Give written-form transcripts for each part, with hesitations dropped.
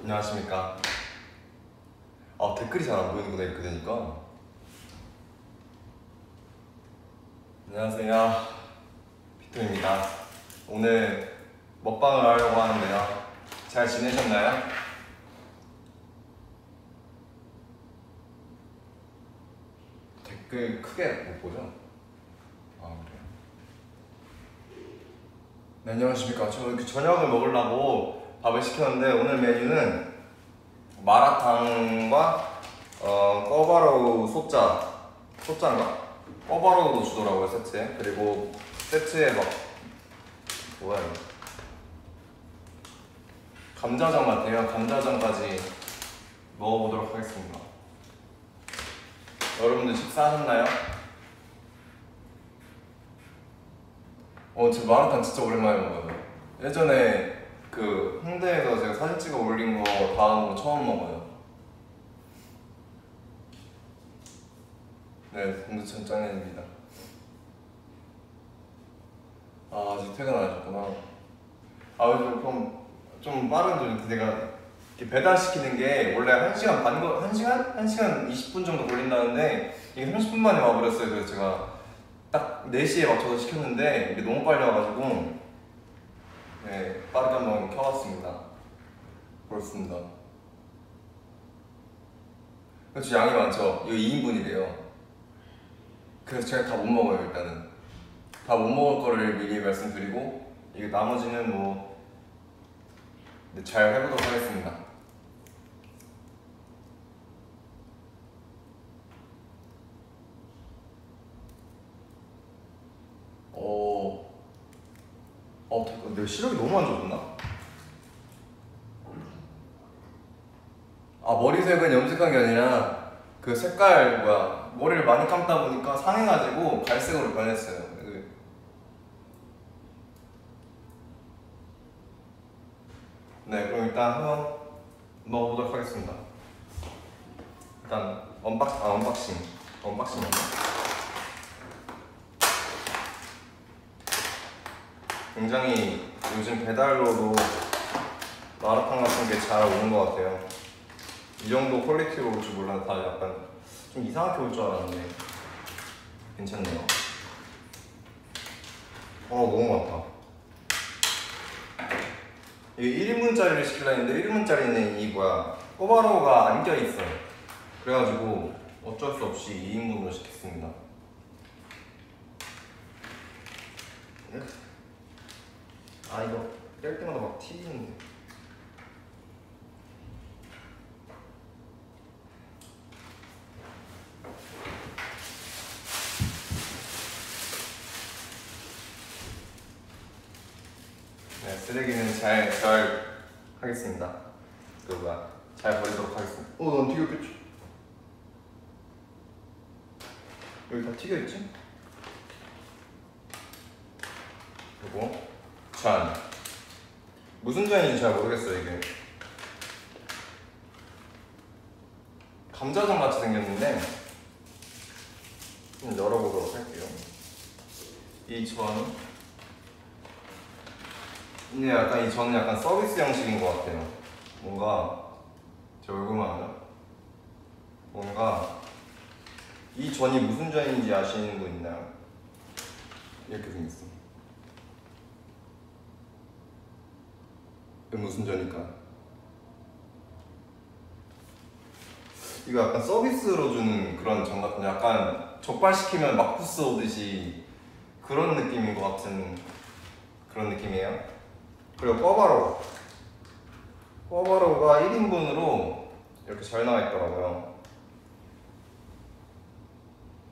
안녕하십니까. 댓글이 잘 안 보이는구나 이렇게 되니까. 안녕하세요, 피토입니다. 오늘 먹방을 하려고 하는데요. 잘 지내셨나요? 댓글 크게 못 보죠? 그래요? 네, 안녕하십니까. 저 이렇게 저녁을 먹으려고 밥을 시켰는데 오늘 메뉴는 마라탕과 꿔바로우 소짜인가? 꿔바로우도 주더라고요, 세트에. 그리고 세트에 뭐야 이거, 감자전 같아요. 감자전까지 먹어보도록 하겠습니다. 여러분들 식사하셨나요? 제 마라탕 진짜 오랜만에 먹어요. 예전에 그 홍대에서 제가 사진 찍어 올린 거 다음으로 처음 먹어요. 네, 공두천 짱년입니다. 아직 퇴근 안 하셨구나. 그럼 좀 빠른 내가 이렇게 배달시키는 게 원래 1시간 반, 1시간 20분 정도 걸린다는데 이게 30분 만에 와버렸어요. 그래서 제가 딱 4시에 맞춰서 시켰는데 이게 너무 빨리 와가지고 네, 빠르게 한번 켜봤습니다. 그렇습니다. 그렇죠, 양이 많죠. 이거 2인분이래요. 그래서 제가 다 못 먹어요. 일단은 다 못 먹을 거를 미리 말씀드리고, 이게 나머지는 잘 해보도록 하겠습니다. 내가 시력이 너무 안 좋았나? 머리색은 염색한 게 아니라 그 색깔 머리를 많이 감다 보니까 상해가지고 갈색으로 변했어요. 네, 그럼 일단 한번 먹어보도록 하겠습니다. 일단 언박싱 굉장히 요즘 배달로도 마라탕 같은 게 잘 오는 것 같아요. 이 정도 퀄리티로 올 줄 몰랐는데 다 약간 좀 이상하게 올 줄 알았는데 괜찮네요. 너무 많다. 이게 1인분짜리를 시키려 했는데 1인분짜리는 꿔바로우가 안 껴있어요. 그래가지고 어쩔 수 없이 2인분으로 시켰습니다. 이거 뗄 때마다 막 튀기는데. 네, 쓰레기는 잘 하겠습니다. 잘 버리도록 하겠습니다. 넌 튀겼겠지? 여기 다 튀겨있지? 그리고 전 무슨 전인지 잘 모르겠어요. 이게 감자전 같이 생겼는데 좀 열어보도록 할게요. 이 전은 약간 서비스 형식인 것 같아요. 제 얼굴만 하나? 이 전이 무슨 전인지 아시는 분 있나요? 이렇게 생겼어. 이게 무슨 전일까? 이거 약간 서비스로 주는 그런 전 같은데, 약간 족발시키면 막국수 오듯이 그런 느낌인 것 같은 그런 느낌이에요. 그리고 꿔바로우가 1인분으로 이렇게 잘 나와 있더라고요.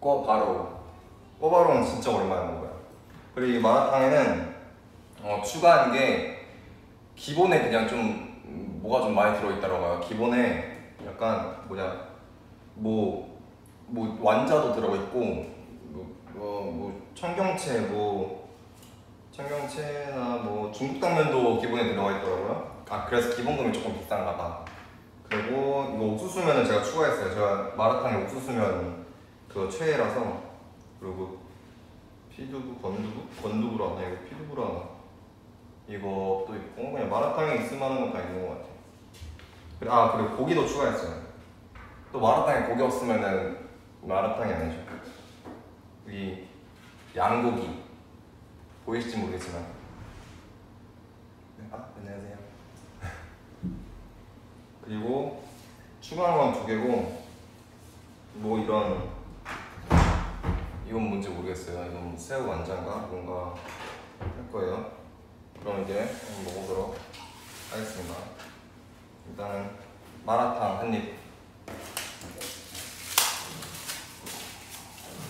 꿔바로우는 진짜 오랜만에 먹어요. 그리고 이 마라탕에는 추가한 게 기본에 그냥 좀 뭐가 좀 많이 들어있더라고요. 기본에 약간 완자도 들어있고 청경채나 중국 당면도 기본에 들어가 있더라고요. 그래서 기본금이 조금 비싼가 봐. 그리고 이거 옥수수면은 제가 추가했어요. 제가 마라탕에 옥수수면 그거 최애라서. 그리고 건두부로 하나, 이거 피두부로 하나, 이것도 있고, 그냥 마라탕에 있을 만한 건 다 있는 것 같아요. 그리고 고기도 추가했어요. 또 마라탕에 고기 없으면은 마라탕이 아니죠. 이 양고기 보이실지 모르겠지만. 안녕하세요. 그리고 추가한 건 2개고, 뭐 이런, 이건 뭔지 모르겠어요. 이건 새우 완자인가 뭔가 할 거예요. 그럼 이제 한번 먹어보도록 하겠습니다. 일단은 마라탕 한 입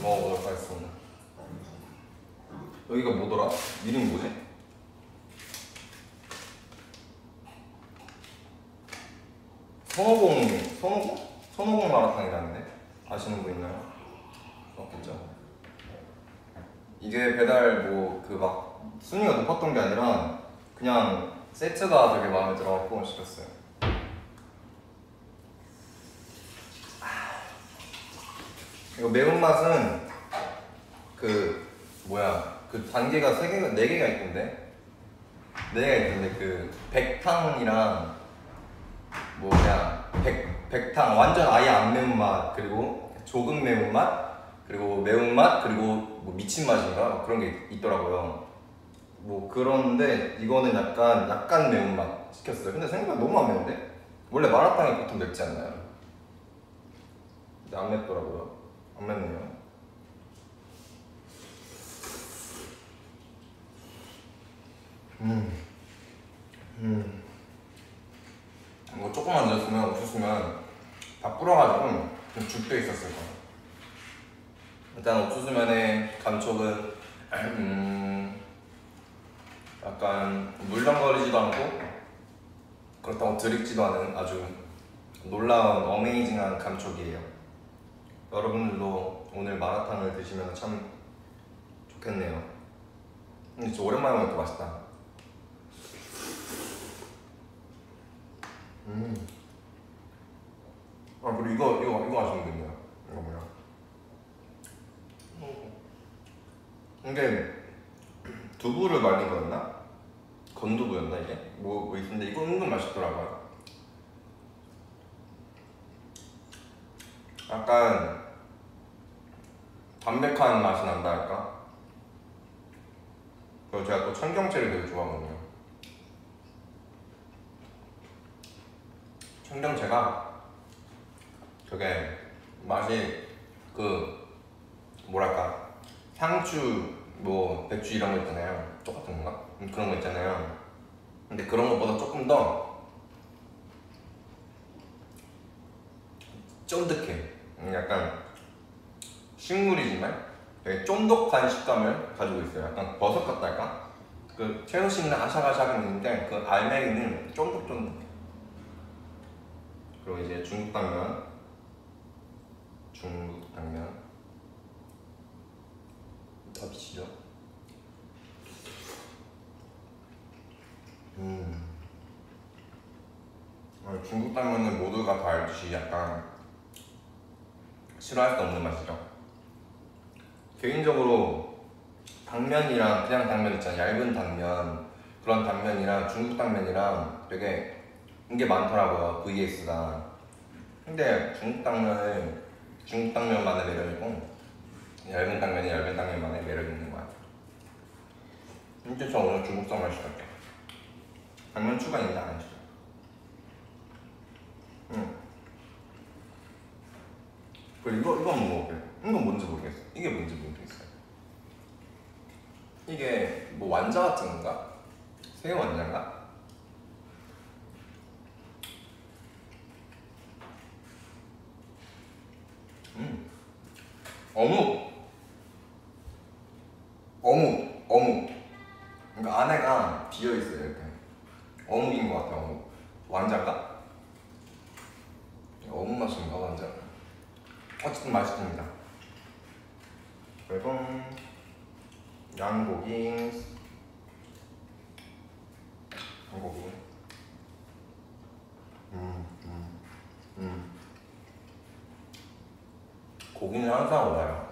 먹어보도록 하겠습니다. 여기가 뭐더라? 이름이 뭐지? 선호공 마라탕이라는데? 아시는 분 있나요? 없겠죠? 이게 배달 뭐 그 막 순위가 높았던 게 아니라 그냥 세트가 되게 마음에 들어갖고 시켰어요. 이거 매운맛은 그 뭐야 그 단계가 4개가 있던데 4개가 있던데 그 백탕이랑 뭐 그냥 백탕 완전 아예 안 매운맛, 그리고 조금 매운맛, 그리고 매운맛, 그리고 뭐 미친 맛인가 그런 게 있더라고요. 뭐 그런데 이거는 약간 매운맛 시켰어요. 근데 생각보다 너무 안 매운데? 원래 마라탕이 보통 맵지 않나요? 근데 안 맵더라고요. 안 맵네요. 뭐 조금만 넣었으면 옥수수면 다 불어가지고 좀 죽돼 있었을 거예요. 일단 옥수수면의 감촉은 약간 물렁거리지도 않고 그렇다고 드립지도 않은 아주 놀라운 어메이징한 감촉이에요. 여러분들도 오늘 마라탕을 드시면 참 좋겠네요. 근데 진짜 오랜만에 먹으니까 맛있다. 그리고 이거 아시는 분이야. 이거 뭐야? 이게 두부를 말린 거였나? 건두부였나 이게? 뭐 있는데 이거 은근 맛있더라고요. 약간 담백한 맛이 난다 할까? 그리고 제가 또 청경채를 되게 좋아하거든요. 청경채가 되게 맛이 그 뭐랄까 상추 뭐 배추 이런 거 있잖아요. 똑같은 건가? 그런 거 있잖아요. 근데 그런 것보다 조금 더 쫀득해. 약간 식물이지만 되게 쫀득한 식감을 가지고 있어요. 약간 버섯 같다 할까? 그 채소 씹는 아삭아삭은 있는데 그 알맹이는 쫀득쫀득해. 그리고 이제 중국 당면 더 비치죠. 중국 당면은 모두가 다 알듯이 약간 싫어할 수 없는 맛이죠. 개인적으로 당면이랑 그냥 당면 있잖아요. 얇은 당면, 그런 당면이랑 중국 당면이랑 되게 이게 많더라고요. VS가. 근데 중국 당면만의 매력이고 얇은 당면이 얇은 당면만의 매력이 있는 거야. 진짜 저 오늘 중국산 맛있을게. 당면 추가 있는데 안 했어. 그리고 이건 뭐 먹을게. 이건 뭔지 모르겠어. 이게 뭔지 모르겠어요. 이게 뭐 완자 같은 건가? 새우 완자인가? 어묵. 그러니까 안에가 비어 있어요. 이렇게. 어묵인 것 같아. 어묵. 완자인가? 어묵 맛인가 완자? 어쨌든 맛있습니다. 그리고 양고기. 고기는 항상 올라요.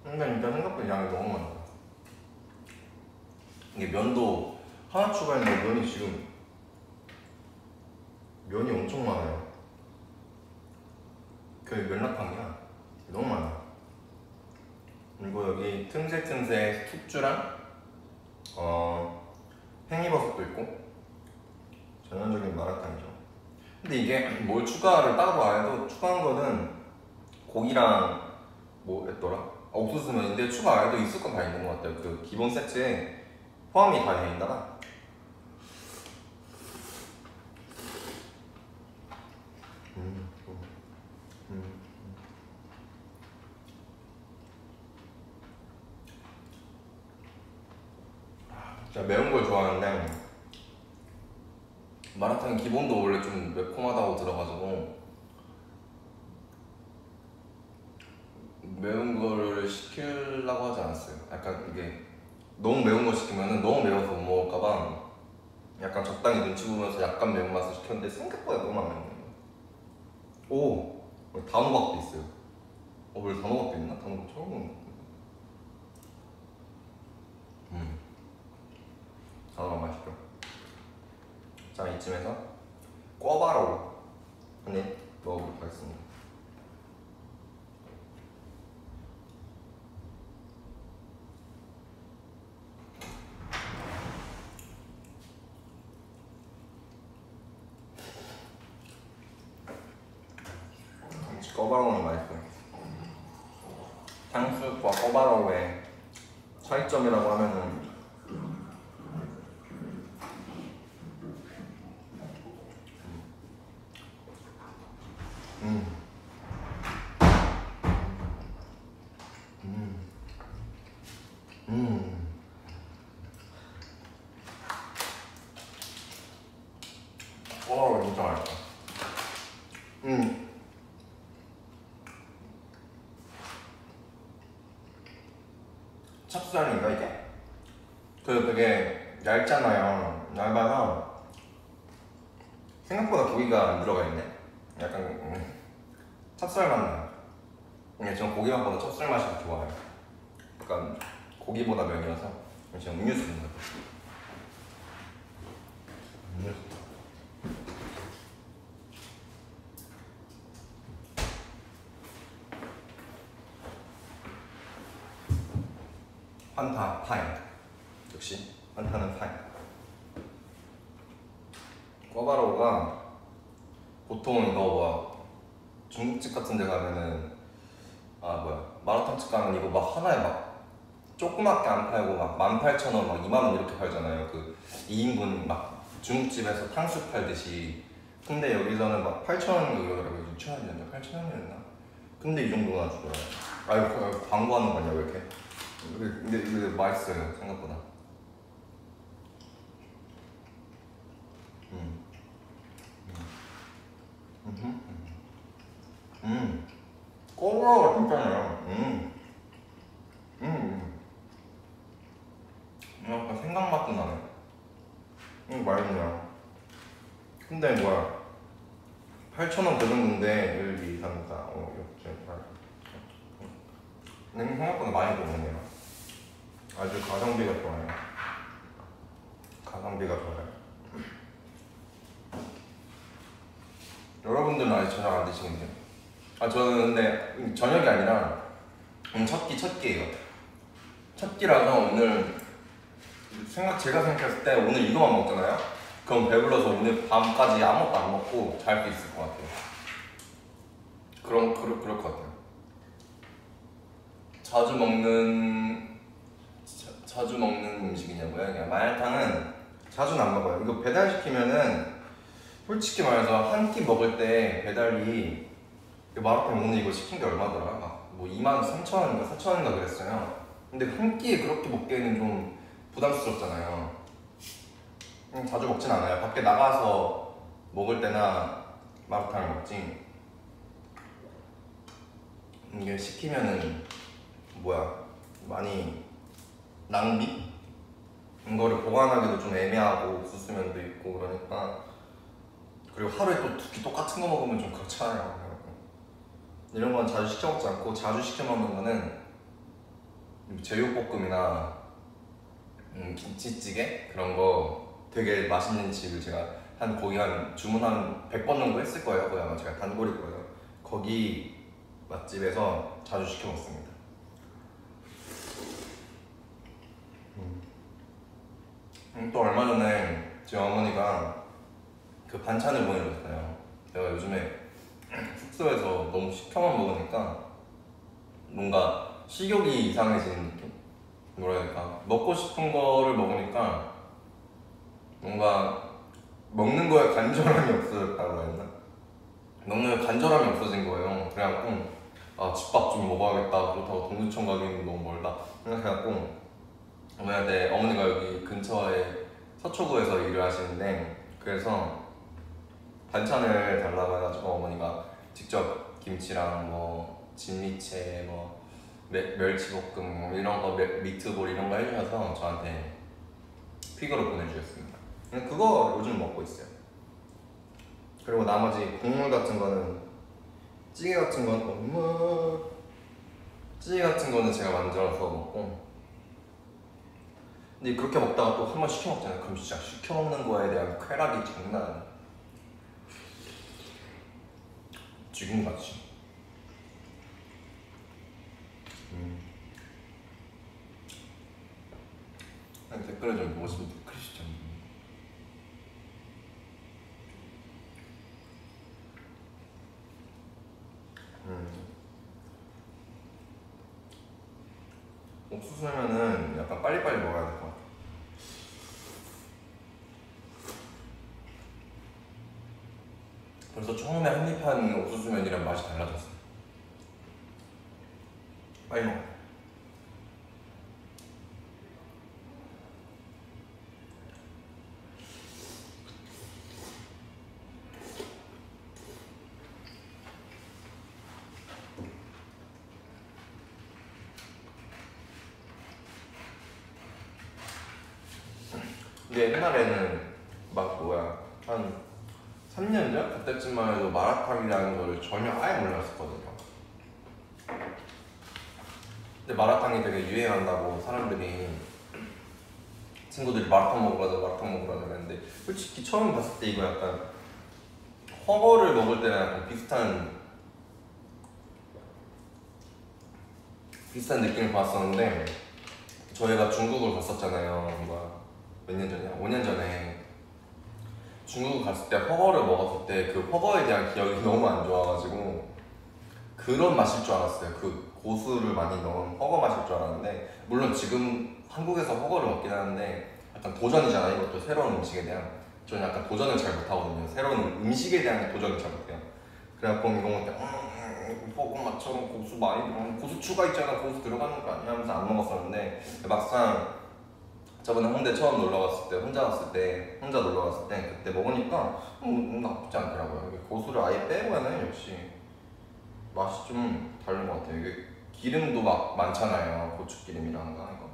근데 진짜 생각보다 양이 너무 많아. 이게 면도 하나 추가했는데 면이 지금 면이 엄청 많아요. 그 면락탕이야. 너무 많아. 그리고 여기 틈새 숙주랑 팽이버섯도 있고 전형적인 마라탕이죠. 근데 이게 뭘 추가를 따로 안 해도 추가한 거는 고기랑 뭐였더라? 옥수수면인데 추가 안 해도 있을 건 다 있는 것 같아요. 그 기본 세트에 포함이 다 되어 있다가 제가 매운 걸 좋아하는데 마라탕 기본도 원래 좀 매콤하다고 들어가지고 매운 거를 시키려고 하지 않았어요. 약간 이게 너무 매운 거 시키면은 너무 매워서 못 먹을까봐 약간 적당히 눈치 보면서 약간 매운맛을 시켰는데 생각보다 너무 안 맵네요. 오! 단호박도 있어요. 원래 단호박도 있나? 단호박 처음 먹는 거 같은데. 단호박 맛있죠? 자, 이쯤에서 꿔바로우 한 입 먹어보도록 하겠습니다. 꿔바로우는 맛있어요. 탕수육과 꿔바로우의 차이점이라고 하면은 꿔바로우 진짜 맛있다. 찹쌀인가 이게? 되게 얇잖아요. 얇아서 생각보다 고기가 안 들어가 있네. 약간 찹쌀 맛 나요. 근데 전 고기 맛보다 찹쌀 맛이 더 좋아요. 약간 고기보다 면이어서 지금 음료수 먹는 거. 음료수. 환타 파인. 역시 환타는 파인. 꿔바로우가 보통 이거 중국집 같은 데 가면은 마라탕집 가면 이거 막 하나에 막 조그맣게 안 팔고 막 18,000원 막 20,000원 이렇게 팔잖아요. 그 2인분 막 중국집에서 탕수육 팔듯이. 근데 여기서는 막 8,000원인가 그러더라고요. 6,000원이었나? 8,000원이었나? 근데 이 정도나 주더라고요. 아유, 광고하는 거 아니야 왜 이렇게? 근데 이게 맛있어요 생각보다. 꼬부라가 진짜네요. 약간 생강맛도 나네. 맛있네요. 근데 8,000원 그 정도인데 1, 2, 3, 4, 5, 6, 7, 8 생각보다 많이 먹네요. 아주 가성비가 좋아요. 가성비가 좋아요. 여러분들은 아직 저녁 안 드시는데? 저는 근데 저녁이 아니라 첫 끼예요. 첫 끼라서 오늘 제가 생각했을 때 오늘 이거만 먹잖아요? 그럼 배불러서 오늘 밤까지 아무것도 안 먹고 잘 수 있을 것 같아요. 그럴 것 같아요. 자주 먹는 음식이냐고요? 그냥 마라탕은 자주는 안 먹어요. 이거 배달시키면은 솔직히 말해서 한 끼 먹을 때 배달이 마라탕 오늘 이거 시킨 게 얼마더라? 뭐 23,000원인가 4,000원인가 그랬어요. 근데 한 끼에 그렇게 먹기에는 좀 부담스럽잖아요. 자주 먹진 않아요. 밖에 나가서 먹을 때나 마라탕을 먹지. 이게 시키면은 많이 낭비? 이거를 보관하기도 좀 애매하고 옥수수면도 있고 그러니까. 그리고 하루에 또 두 끼 똑같은 거 먹으면 좀 그렇잖아요. 이런 건 자주 시켜 먹지 않고 자주 시켜 먹는 거는 제육볶음이나 김치찌개 그런 거 되게 맛있는 집을 제가 거기 한 주문 한 100번 정도 했을 거예요. 거기 아마 제가 단골일 거예요. 거기 맛집에서 자주 시켜 먹습니다. 또 얼마 전에 제 어머니가 그 반찬을 보내줬어요. 내가 요즘에 숙소에서 너무 시켜만 먹으니까 뭔가 식욕이 이상해지는 느낌? 뭐라 해야 될까? 먹고 싶은 거를 먹으니까 뭔가 먹는 거에 간절함이 없어졌다고 해야 되나? 먹는 거에 간절함이 없어진 거예요. 그래갖고 아 집밥 좀 먹어야겠다. 그렇다고 동두천 가기는 너무 멀다 생각해갖고 어머니가 여기 근처에 서초구에서 일을 하시는데 그래서 반찬을 달라고 해가지고 어머니가 직접 김치랑 뭐 진미채 뭐 멸치볶음 뭐 이런 거 미트볼 이런 거 해주셔서 저한테 퀵으로 보내주셨습니다. 그거 요즘 먹고 있어요. 그리고 나머지 국물 같은 거는 찌개 같은 거는 제가 만들어서 먹고. 근데 그렇게 먹다가 또 한 번 시켜 먹잖아요. 그럼 진짜 시켜 먹는 거에 대한 쾌락이 장난 아니에요. 지금같이. 댓글에 좀 보고 싶은 댓글이 진짜. 옥수수면은 약간 빨리빨리 먹어야 될 것 같아. 벌써 처음에 한입한 옥수수면이랑 맛이 달라졌어. 빨리 먹어. 근데 옛날에는 막 한 3년 전? 그때쯤만 해도 마라탕이라는 거를 전혀 아예 몰랐었거든요. 근데 마라탕이 되게 유행한다고 친구들이 마라탕 먹으러 가자 그랬는데 솔직히 처음 봤을 때 이거 약간 허거를 먹을 때랑 약간 비슷한 느낌을 받았었는데 저희가 중국을 갔었잖아요. 몇 년 전이야? 5년 전에 중국 갔을 때 허거를 먹었을 때 그 허거에 대한 기억이 너무 안 좋아가지고 그런 맛일 줄 알았어요. 그 고수를 많이 넣은 허거 맛일 줄 알았는데 물론 지금 한국에서 허거를 먹긴 하는데 약간 도전이잖아요. 이것도 새로운 음식에 대한. 저는 약간 도전을 잘 못하거든요. 새로운 음식에 대한 도전을 잘 못해요. 그래갖고 이거 먹을 때 허거 맛처럼 고수 많이 들어가는 고수 추가 있잖아. 고수 들어가는 거 아니야? 하면서 안 먹었었는데 막상 저번에 홍대 처음 혼자 놀러 갔을 때 그때 먹으니까 나쁘지 않더라고요. 이게 고수를 아예 빼고는 역시 맛이 좀 다른 것 같아요. 이게 기름도 막 많잖아요. 고추기름이랑 이거.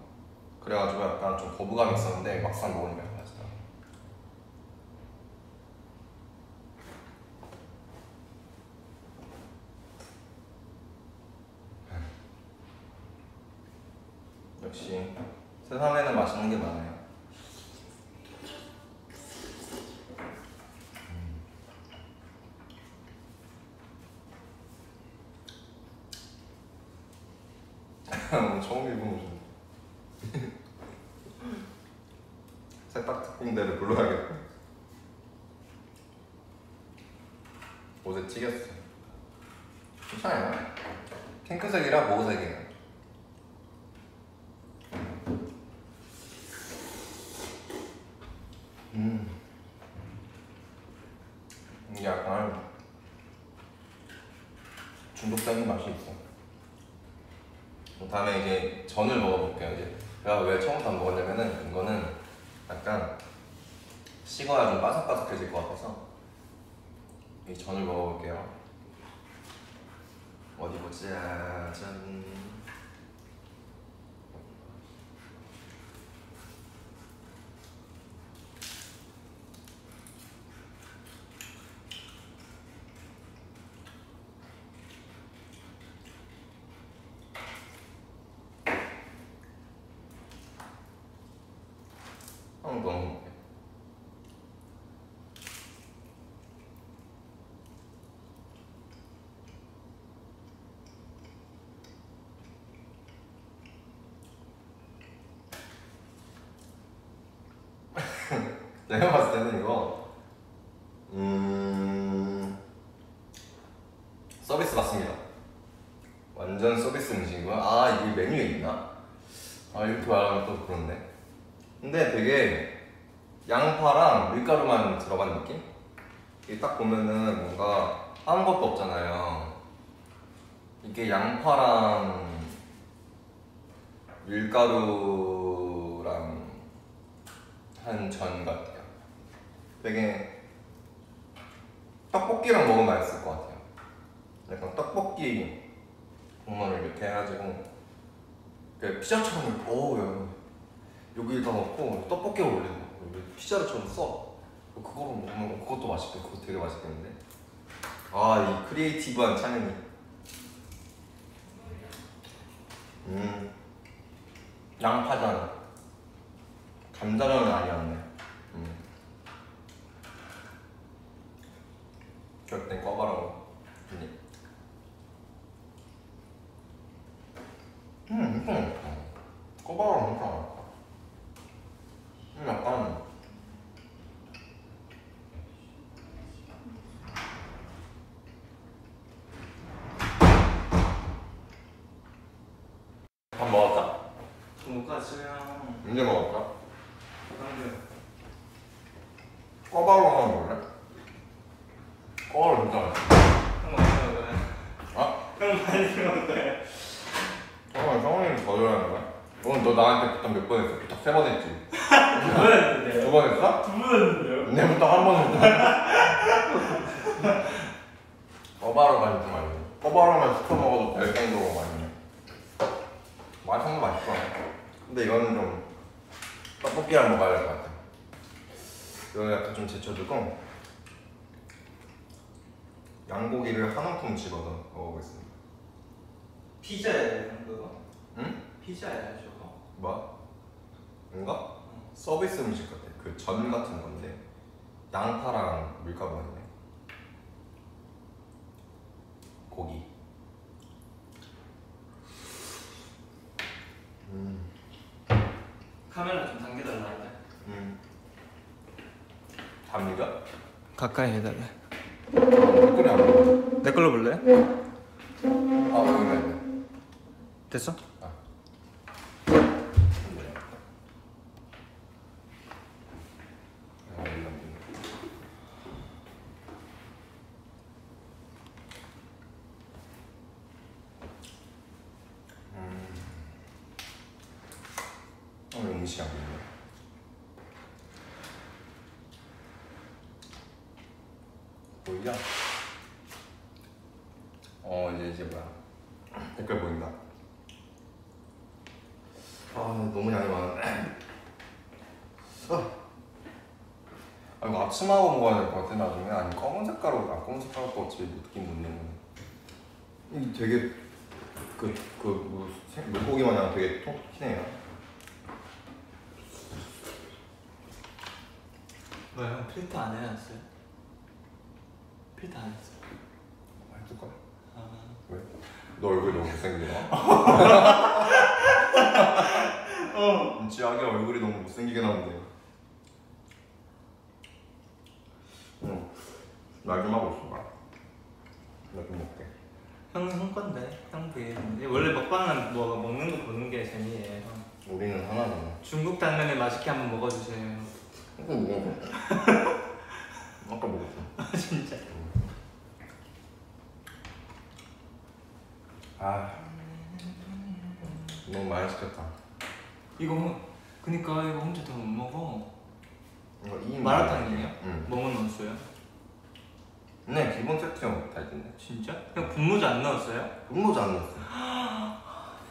그래가지고 약간 좀 거부감이 있었는데 막상 먹으니까 맛있더라고요. 역시 세상에는 맛있는 게 많아요. 처음 입은 옷은 세탁 특공대를 불러야겠다. 옷에 튀겼어. 괜찮아요. 핑크색이라 모색이에요. 이게 약간 중독적인 맛이 있어. 다음에 이제 전을 먹어볼게요. 이제 제가 왜 처음부터 안 먹었냐면은 이거는 약간 식어야 좀 바삭바삭해질 것 같아서 이 전을 먹어볼게요. 어디 보자. 짠. 한번 더 먹을게. 완전 서비스 음식이구나. 아 이게 메뉴에 있나? 아 이렇게 말하면 또 그렇네. 근데 되게 양파랑 밀가루만 들어간 느낌? 이게 딱 보면은 뭔가 아무것도 없잖아요. 이게 양파랑 밀가루랑 한 전 같아요. 되게 떡볶이랑 먹으면 맛있을 것 같아요. 약간 떡볶이 국물을 이렇게 해가지고 피자처럼 이렇게 여기다 넣고 떡볶이를 올리는 거 피자처럼 써. 그거로 먹으면 그것도 맛있고 그거 되게 맛있겠는데. 아 이 크리에이티브한 창현이. 양파전 감자전은 아니었네. 그럴 땐 꺼바라고. 엄청 맛있다. 꺼바라고 엄청 맛있다. 약간 밥 먹었다? 못 갔어요. 언제 먹었다? 꺼바로 하나 먹을래? 꺼바로 진짜 맛있어. 형 많이 먹어요. 아? 형 많이 먹어요. 성훈이는 더 좋아하는 거야? 오늘 너 나한테 부탁 몇 번 했어? 부탁 3번 했지? 두 번 했는데요. 2번 했어? 두 번 했는데요. 내 부탁 한 번 했어. 꺼바로가 진짜 맛있어. 꺼바로만 시켜 먹어도 될 정도로 맛있네. 맛있는 거 맛있어. 근데 이거는 좀 떡볶이랑 먹어야 될 것 같아. 이거 약간 좀 제쳐두고 양고기를 한 움큼 집어서 먹어보겠습니다. 피자예요, 그거? 응? 피자예요, 저거? 뭐? 뭔가? 서비스 음식 같아. 그 전 같은 건데 양파랑 밀가루 있네. 고기. 카메라 좀 당겨달라는데. 답니까? 가까이 해달래. 댓글이 안 보여. 내 걸로 볼래? 아 여기가 있네. 됐어? 음식 안 보이네. 보이죠? 이제 뭐야? 댓글 보인다. 너무 양이 많은데. 이거 아침하고 먹어야 될 것 같아 나중에. 아니 검은 색깔로 검은 색깔도 어차피 느낌 못 내는. 이 되게 물고기 마냥 되게 톡톡히네요. 뭐야, 형 필터 안 해놨어요? 필터 안 했어. 했을걸? 아. 왜? 너 얼굴이 너무 못생기나? 지하게 얼굴이 너무 못생기게 나오는데. 말 좀 하고 있어 봐. 나 좀 먹게. 형 건데, 형 부위인데. 원래 먹방은 뭐 먹는 거 보는 게 재미예요, 형. 우리는 하나잖아. 중국 당면을 맛있게 한번 먹어주세요. 아까 먹었어. 아까 먹었어. 아 진짜. 너무 많이 시켰다. 그니까 이거 혼자 다 못 먹어. 이거 2인 마라탕이에요? 응. 뭐뭐 넣었어요? 네 기본 세트형 다 있던데. 진짜? 형 분모자 안 넣었어요? 분모자 안 넣었어.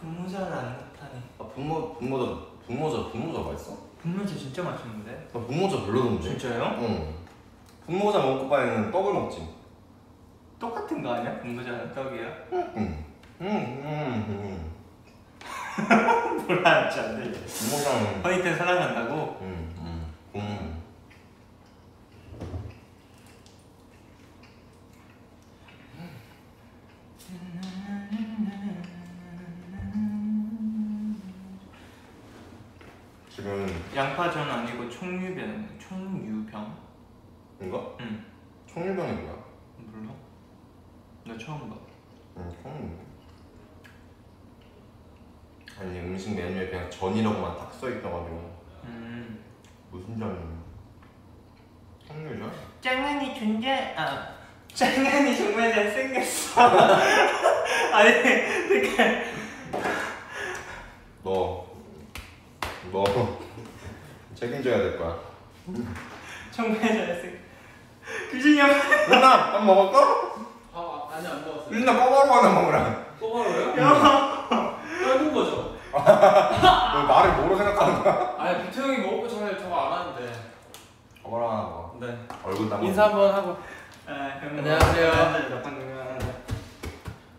분모자를 안 넣다니. 분모자가 있어? 분모자 진짜 맛있는데? 나 분모자 별로던데. 진짜요? 응. 분모자 먹을 바에는 떡을 먹지. 똑같은 거 아니야? 분모자랑 떡이야? 몰라 진짜 안 돼. 분모자는 허니텐 사랑한다고? 지금 양파전 아니고 총유병. 이거? 응. 총일병이 뭐야? 몰라? 나 처음 봐. 총. 아니 음식 메뉴에 그냥 전이라고만 딱 써있어가지고 무슨 전이? 석류전? 짱은이 존재 짱은이 정말 잘생겼어. 아니 되게 너 책임져야 될 거야. 정말 잘생겼어. 규진이 형 윤나 밥 먹을까? 아니 안 먹었어요. 윤나 꼬바로 하나 먹으라. 꼬바로요? 짧은 거죠? 너 나를 뭐로 생각하는 거야? 아니 비트 형이 먹고 전에 저거 안 하는데. 꼬바로 하나 먹어. 네. 얼굴 딱 인사 한번 하고. 안녕하세요.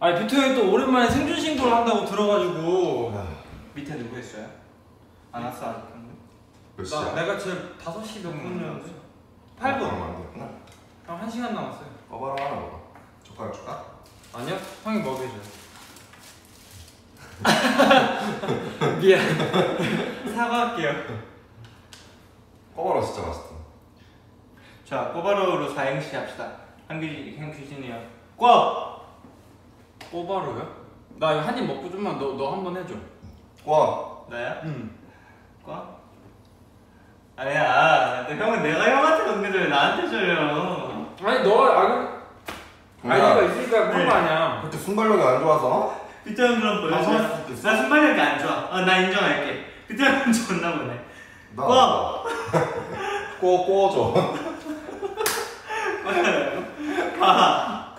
아니 비트 형이 또 오랜만에 생존 신고를 한다고 들어가지고. 밑에 누구 했어요? 안 왔어 아직. 몇 시야? 내가 지금 5시 몇 분이었는데? 8분. 안 됐구나. 형 1시간 남았어요. 꼬바로 하나 먹어. 젓가락 줄까? 아니요? 형이 먹여줘요. 미안. 사과할게요. 꼬바로 진짜 맛있다. 자 꼬바로우로 4행시 합시다. 형 규진이요. 꿔! 꼬바로요? 나 이거 한 입 먹고 좀만 너 한 번 해줘. 와. 나야? 응. 꿔? 아니야. 형은 내가 형한테 넘겨줘 왜 나한테 줘요. 아니 너 알기가 있으니까 그런 거 네. 아니야. 그때 순발력이 안 좋아서? 비트 형 그럼 보여줘. 나 순발력이 안 좋아. 나 인정할게. 비트 형은 좋나 보네. 꿔! 꼬줘. 봐.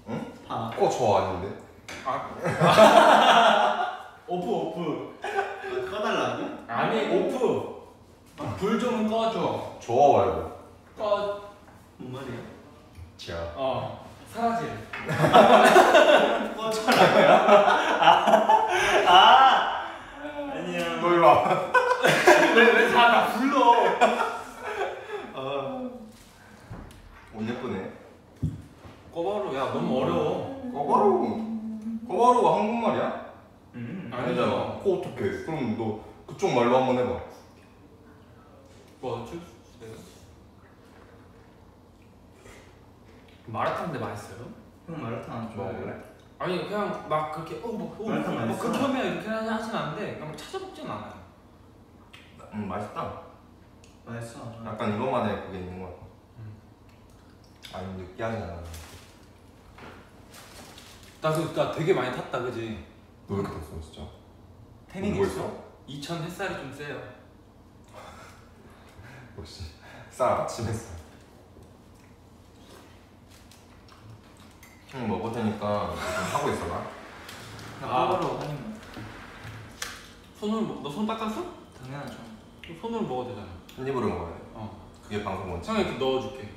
응? 봐. 꼬줘 아닌데? 오프. 꺼달라고? 아니 오프. 불 좀 꺼줘. 줘 말고. 꺼. 뭔 말이야? 자. 사라질. 꺼져라고요? 아니야. 너 일로 와. 왜 다 불러? 옷 예쁘네. 꼬바로 야 너무 어려워. 꼬바로가 한국말이야? 아니잖아. 코 어떡해. 그럼 너 그쪽 말로 한번 해봐. 뭐 주세요. 마라탕인데 맛있어요? 형 마라탕 안 좋아해? 아니 그냥 막 그렇게 마라탕 맛있어? 극혐이야 이렇게 하진 않는데 그냥 찾아먹진 않아요. 맛있다. 맛있어. 약간 이거만의 그게 있는 것 같아. 아니 느끼하지 않아. 나 되게 많이 탔다 그지? 너 왜 이렇게 탔어 진짜? 태닝 뭐 있어? 2000 햇살이 좀 세요. 역시 쌀 아침 했어. 형 먹을 테니까 좀 하고 있어봐. 나 꼬바로우 하는 너 손 닦았어? 당연하죠. 손으로 먹어도 되잖아. 한 입으로 먹어야 돼. 그게 방송 원칙. 형이 이렇게 넣어줄게.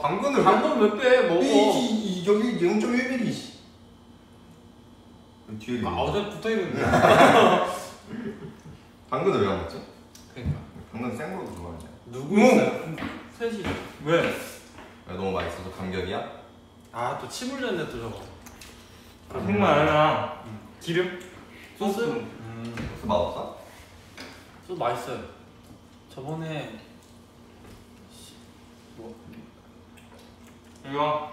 당근을 당근 몇 배 먹어? 여기 0.1mm. 뒤에 어제 붙어 있는데. 당근을 왜 안 먹지? 그러니까. 당근 생으로도 좋아하지. 누구 있어요? 셋이. 왜? 야, 너무 맛있어서 감격이야? 또 침 흘렸네 또 저거. 생각 안 해나. 기름? 소스? 소스 맛없어? 소스 맛있어요. 저번에 이거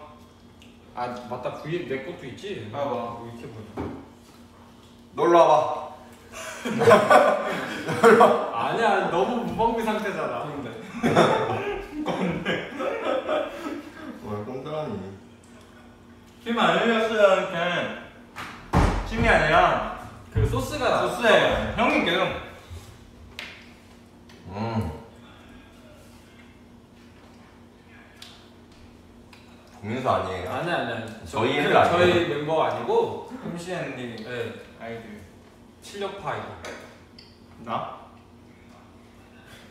맞다 V 내 것도 있지. 봐봐. 뭐 이렇게 보자. 놀러 와봐. 아니야 너무 무방비 상태잖아. 왜 꼰대라니? 침 안 흘렸어요 이렇게. 침이 아니라 그 소스가 소스예요. 형님 계속 국민수 아니에요? 아니야. 저희 애들 아니에요? 저희 멤버 아니고. MC&D 네. 아이들. 실력파 이거. 나?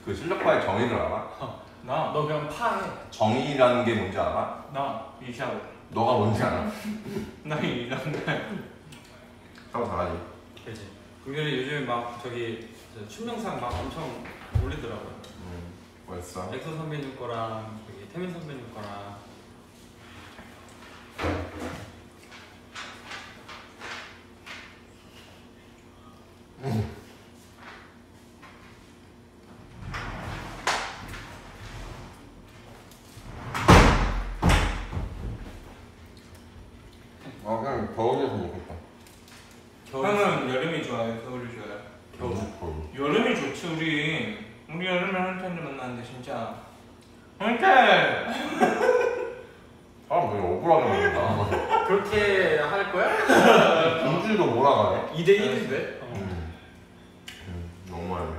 그 실력파의 정의를 알아? 나? 너 그냥 파해. 정의라는 게 뭔지 알아? 나 이샤오. 너가 뭔지 알아? 나 이상해. 하고 잘하지. 그지. 근데 요즘에 막 춤 영상 막 엄청 올리더라고요. 벌써? 엑소 선배님 거랑 태민 선배님 거랑. 그냥 더워져서 먹겠다. 형은 여름이 좋아요? 겨울이 좋아요? 겨울. 여름이 좋지. 우리 여름에 헌터를 만났는데 진짜 헌터! 사람 되게 억울하게 만든다. 그렇게 할 거야? 김준이도 몰아가네. 2대 1인데. 너무하네.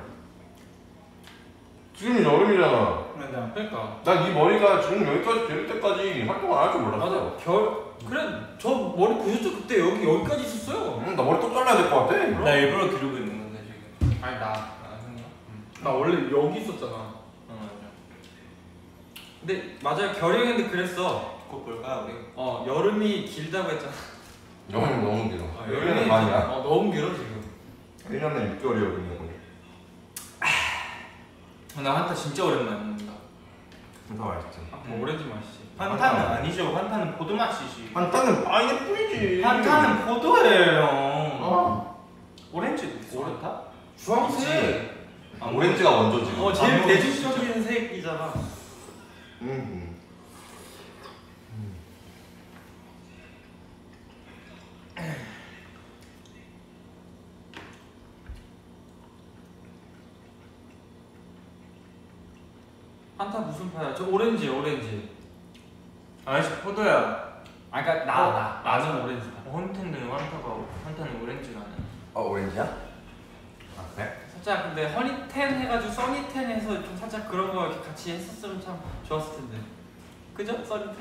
지금 여름이잖아. 맞아. 그러니까. 난 이 머리가 지금 여기까지 될 때까지 활동을 안 할 줄 몰랐어. 맞아. 그래 저 머리 보셨죠? 그때 여기까지 있었어요. 나 머리 또 잘라야 될 것 같아. 나 일부러 기르고 있는 건데 지금. 아니 나 형이야? 나 원래 여기 있었잖아. 맞아. 근데 맞아요. 결영인데 그랬어. 곧 볼까 우리? 여름이 길다고 했잖아. 여름이 너무 길어. 여름이 여름은 많이야. 너무 길어 지금. 1년에 6개월이거든요. 거의. 나 한타 진짜 오랜만에 먹는다. 진짜 맛있지. 오렌지 맛이지. 환타는 아니죠. 환타는 포도 맛이지. 환타는 파인애플이지. 환타는 포도예요. 오렌지도 있어. 환타? 주황색. 오렌지가 먼저지. 제일 대중적인 색이잖아. 환타 무슨 파야? 저 오렌지. 아저씨 포도야. 그러니까 나는 오렌지다. 환타는 오렌지가 아니야. 오렌지야? 아 그래? 살짝 근데 허니텐 해가지고 써니텐 해서 좀 살짝 그런 거 이렇게 같이 했었으면 참 좋았을 텐데. 그죠? 써니텐?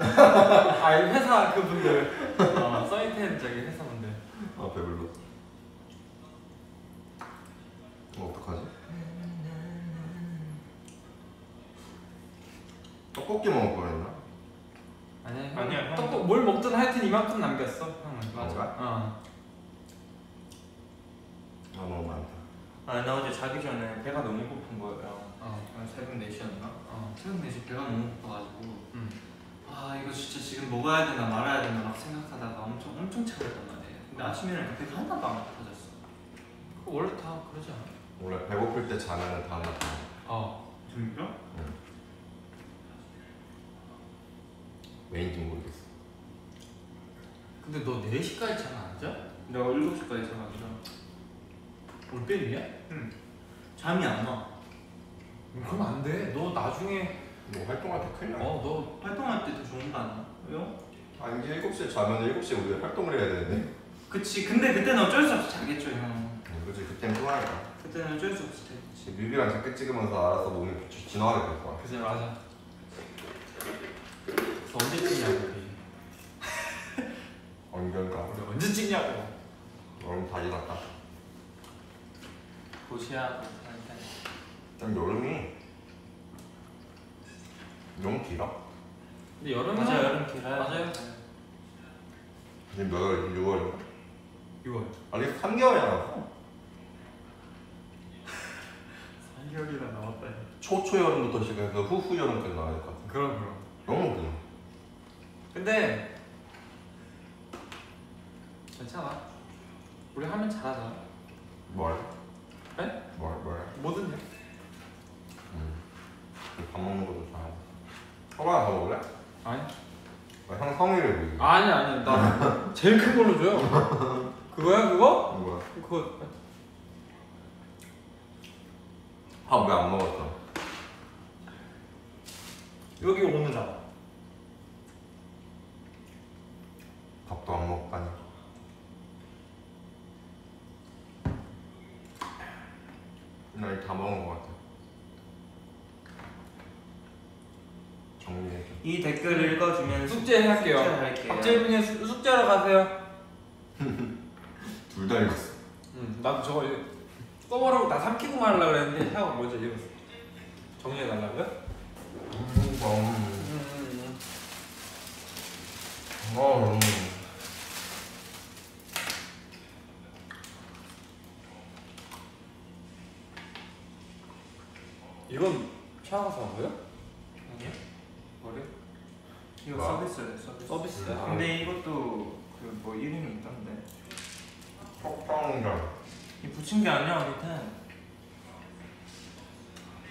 회사 그분들. 써니텐 저기 회사분들. 배불러. 어떡하지? 떡볶이 먹을 거랬나? 아니야. 떡볶 뭘 먹든 하여튼 이만큼 남겼어. 형은. 맞아? 너무 많다. 나 어제 자기 전에 배가 너무 고픈 거예요. 새벽 4시였나? 새벽 4시 배가 너무 고파가지고 이거 진짜 지금 먹어야 되나 말아야 되나 막 생각하다가 엄청 차렸단 말이에요. 근데 아침에 일어나니까 배가 하나도 안 고파졌어. 원래 다 그러지 않아? 원래 배고플 때 자면 다음날 다 진짜? 왜인지 모르겠어. 근데 너 4시까지 잠 안 자? 내가 7시까지 자가지고 올빼미야? 응. 잠이 안 와. 그럼 안 돼. 너 나중에 뭐 활동할 때 큰일 나. 너 활동할 때 더 좋은 거 아니야? 왜요? 아니 7시에 자면 7시에 우리가 활동을 해야 되는데. 그치. 근데 그때는 어쩔 수 없이 자겠죠 형. 그치 그땐 피곤하니까. 그때는 어쩔 수 없이 자겠지. 뮤비랑 자켓 찍으면서 알아서 몸이 진화하게 될 거야. 그래 맞아. 그래서 언제 찍냐고 우리. 언젠가. 우리 언제 찍냐고. 여름 다 지났다. 도시야. 난 여름이 너무 길어. 근데 여름은 맞아 여름 길어요. 맞아요. 지금 몇 월? 6월인가? 6월. 아니 3개월이 남았어. 3개월이나 남았다. 초여름부터 시작해서 후여름까지 나와야 될 것 같아. 그럼. 너무 길어. 근데 괜찮아. 우리 하면 잘하잖아. 뭘? 네? 뭘? 뭐든 해. 밥 먹는 것도 잘하고. 허가 더 먹을래? 아니. 형 성의를 보이게. 아니 나 제일 큰 걸로 줘요. 그거야 그거? 뭐야? 그거 밥 왜 안 먹었어? 여기 오느라. 밥도 안 먹다니. 나 이거 다 먹은 것 같아. 정리해줘. 이 댓글 읽어주면 숙제 할게요. 숙제할게요. 박재민이 숙제하러 가세요. 둘 다 읽었어. 나도 저거 써보라고 나 삼키고만 하려고 그랬는데 형 먼저 읽었어. 정리해달라고요? 이건 샤워사 뭐야? 아니야? 뭐래? 이거 뭐야? 서비스래. 서비스야. 근데 이것도 그 뭐 이름이 있던데. 톡방전. 이 붙인 게 아니야 밑에.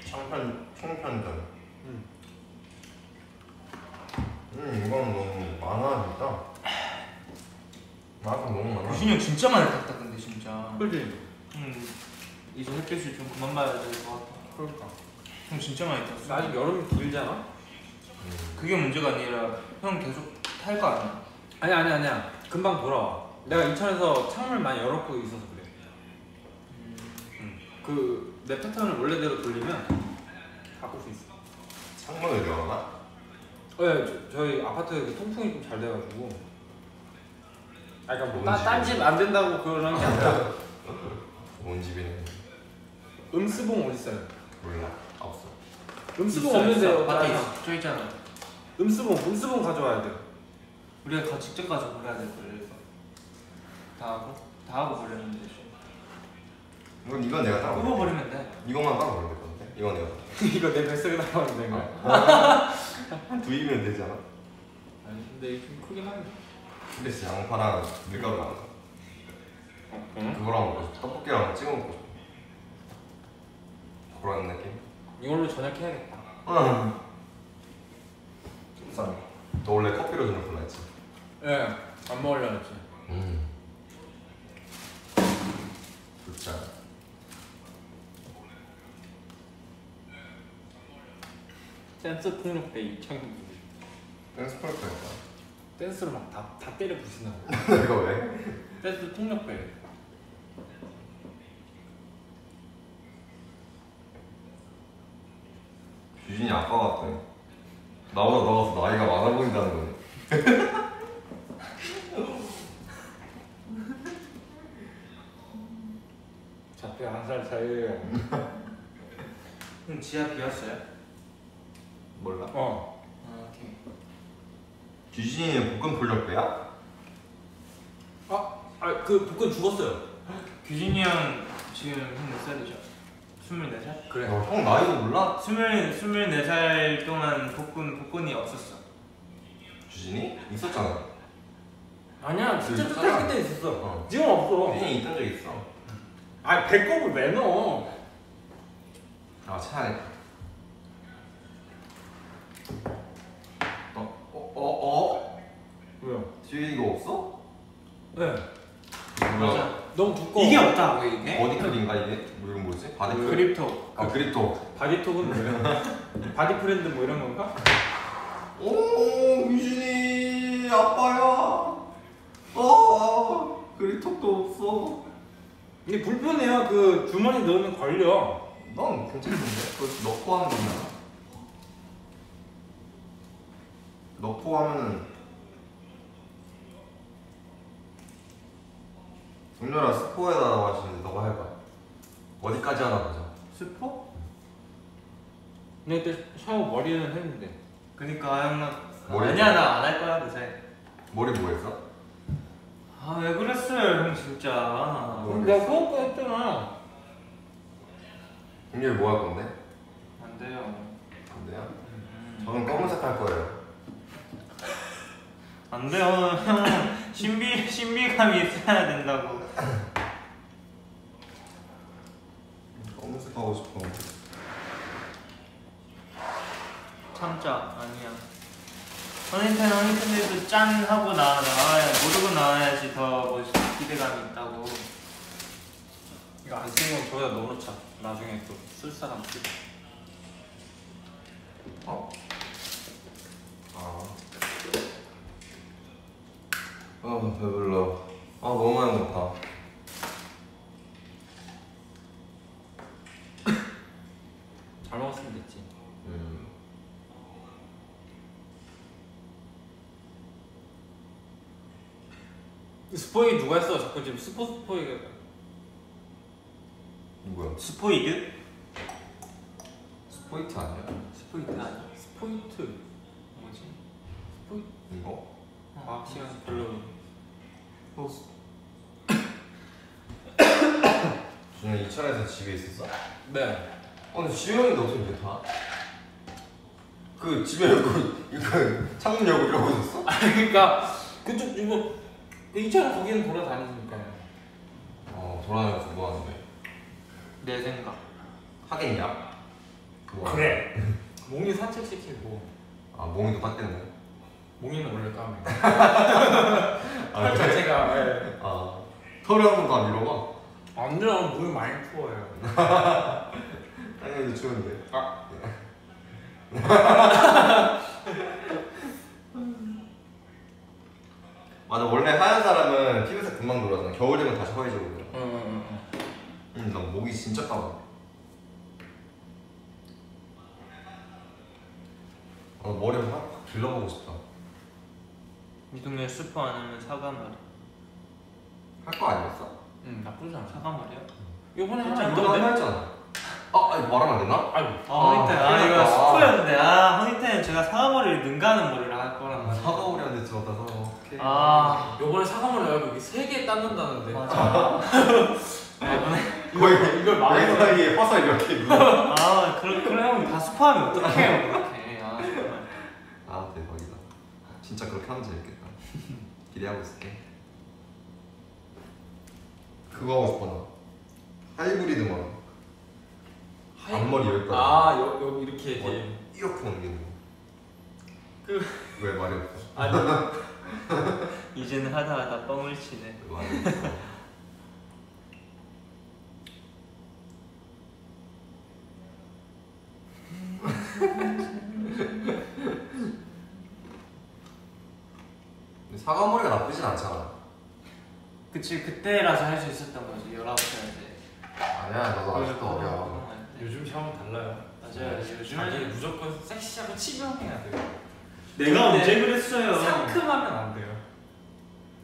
청편전. 응. 이건 너무 많아 진짜. 맞아 너무 많아. 규진이 형 진짜 많이 탔다 근데 진짜. 그지? 이제 햇빛을 좀 그만 봐야 될 것 같아. 그러니까. 형 진짜 많이 탔어. 아직 여름이 길잖아? 그게 문제가 아니라 형 계속 탈 거 아니야? 아니야. 금방 돌아와. 내가 인천에서 창문을 많이 열어놓고 있어서 그래. 그 내 패턴을 원래대로 돌리면 바꿀 수 있어. 창문을 열어놔? 네, 저희 아파트에 그 통풍이 좀 잘 돼가지고. 아, 그러니까 뭔 딴집 안 된다고 그러는 게 아니라. 뭔 집이네. 음스봉 어디 있어요? 몰라. 없어. 음스봉 없는데요. 밖에 짜증나. 있어. 저 있잖아. 음스봉 가져와야 돼요. 우리가 직접 가서 버려야 될 거예요. 다 하고 버리면 되지. 이건 내가 따로. 끄고 버리면 돼. 이것만 따로 버릴 건데. 이건 내가. 이거 내 뱃속에 나가면 되는 거야. 두입이면 되지 않아? 아니, 근데 이게 좀 크긴 하네. 근데 진짜 양파랑 밀가루 많아. 응? 그거랑 먹고 싶어. 떡볶이랑 찍어 먹고 싶어. 그런 느낌? 이걸로 저녁 해야겠다. 응. 쌀. 너 원래 커피로 저녁 골라 했지? 예, 안 먹으려고 했지. 좋지 않아? 댄스 폭력배 이창규 댄스 펄 거야. 댄스를 막 다 때려 부신다고. 이거 왜? 댄스 폭력배. 유진이 아빠 같아. 나보다 너가 나이가 많아 보인다는 거네. 자폐 1살 차이에요. 형 지하 비었어요? 몰라. 아 오케이. 유진이는 볶음 풀력배야? 그 복근 죽었어요. 규진이 형 지금 형 몇 살이죠? 24살? 그래. 형 나이도 몰라? 24살 동안 복근이 없었어. 유진이? 있었잖아. 아니야, 진짜 있었잖아. 초등학교 때 있었어. 어. 지금 없어. 유진이 있던 적 있어. 배꼽을 왜 넣어? 아 차라리. 왜요? 뒤에 이거 없어? 네. 맞아. 너무 두꺼워. 이게 없다고 이게? 어디 클인가 이게? 뭐 이건 뭐지? 바디 클? 그립톡. 아 그립토. 바디톡은 뭐예요? 바디 프렌드 뭐 이런 건가? 오 유진이 아빠야. 그립톡도 없어. 이게 불편해요. 그 주머니 넣으면 걸려. 넌 괜찮은데? 그거 넣고 하는 거냐? 넣고 하면은 동료랑 스포에다 하시는데 너가 해봐. 어디까지 하나 보자. 스포? 근데 그때 샤워 머리는 했는데. 그니까 형 나 머리 아니야 나 안 할 거야 그새. 머리 뭐 했어? 아 왜 그랬어요 형 진짜. 내가 수업도 했잖아. 동료 뭐 할 건데? 안 돼요. 안 돼요? 저는 검은색 할 거예요. 안 돼요 형. 신비감이 있어야 된다고. 검은색 하고 싶어. 참자 아니야. 허니텐들도 짠 하고 나와야 모르고 나와야지 더 멋있 기대감이 있다고. 이거 안 쓰는 건 저기다 넣어놓자. 나중에 또 쓸 사람 쓰. 어? 배불러. 너무 많이 먹다. 잘 먹었으면 됐지. 스포이 누가 했어? 자꾸 지금 스포이가. 누구야? 스포이드? 스포이트 아니야? 스포이드 아니야? 스포이트. 뭐지? 스포이트. 이거? 과학 시간 별로. 준영 이천에서 집에 있었어? 네. 근데 지영이도 어떻게 이렇게 타? 그 집에 이거 창문 열고 이러고 있었어? 그러니까 그쪽 이거 2차 거기는 돌아다니니까요. 돌아다니면서 뭐 하는데? 내 생각. 하겠냐? 그래. 몽이 산책시키고. 몽이도 닦겠네. 몽이는 원래 까매. 그래? 자체가 털을 한 번도 안 밀어봐. 안 들어가면 물이 많이 부어요. 당연히 추운데. 맞아, 원래 하얀 사람은 피부색 금방 돌아잖아. 겨울 되면 다시 허해지거든. 나 목이 진짜 까마. 머리 확 길러보고 싶다. 이 동네 슈퍼 안 하면 사과말이. 할 거 아니었어? 응, 나쁘지 않아. 사과말이야? 이번에 이거 했잖아. 하나 했잖아. 이거 말하면 안 되나? 아이고. 허니텐. 이거 그러니까. 슈퍼였는데. 허니텐 제가 사과머리를 능가하는 머리를 할 거란 말이야. 사과오리한테 들었다서. 오케이. 요번에 사과물 내가 여기 3개 땄는다는데. 맞아. 거의 이걸 말해서 사이에 화살 이렇게 묻어. 그래 형 다 슈퍼하면 어떡해요 그렇게. 정말. 대박이다. 진짜 그렇게 하면 재밌겠다. 기대하고 있을게. 그거 하고 싶어 나. 하이브리드 머리. 앞머리 여기까지. 여기 이렇게 머리 이렇게 넘기는 거. 왜 말이 없어? 아니. 이제는 하다 뻥을 치네. 왜 말이 없어? 근데 사과머리가 나쁘진 않잖아. 그치 그때라서 할 수 있었던 거지 19살 때. 아니야, 너도 아직도 어려. 요즘 샤워는 달라요. 맞아요. 자기 요즘은 무조건 섹시하고 치명해야 돼요. 내가 근데 언제 그랬어요? 상큼하면 안 돼요.